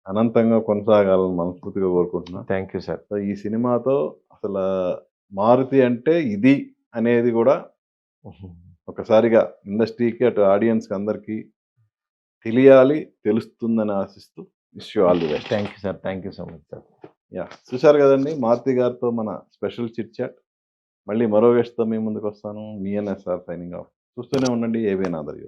అనంతంగా కొనసాగాలని మనస్ఫూర్తిగా కోరుకుంటున్నా. Thank you sir. సో, ఈ సినిమాతో అసలా 'మారుతి' అంటే ఇది అనేది గూడా ఒకసారిగా ఇండస్ట్రీకి, అటు ఆడియన్స్‌కి అందరికీ తెలియాలి, తెలుస్తుందని ఆశిస్తూ wish you all the best. Thank you sir. Thank you so much sir. Yeah! చూసారు గదండీ! మారుతి గారితో మన స్పెషల్ చిట్ చాట్. మళ్ళీ మరో గెస్ట్‌తో మీ ముందుకొస్తాను. మీ ఎన్ఎస్ఆర్ సైనింగ్ ఆఫ్. చూస్తూనే ఉండండి ఏబీఎన్ ఆంధ్రజ్యోతి.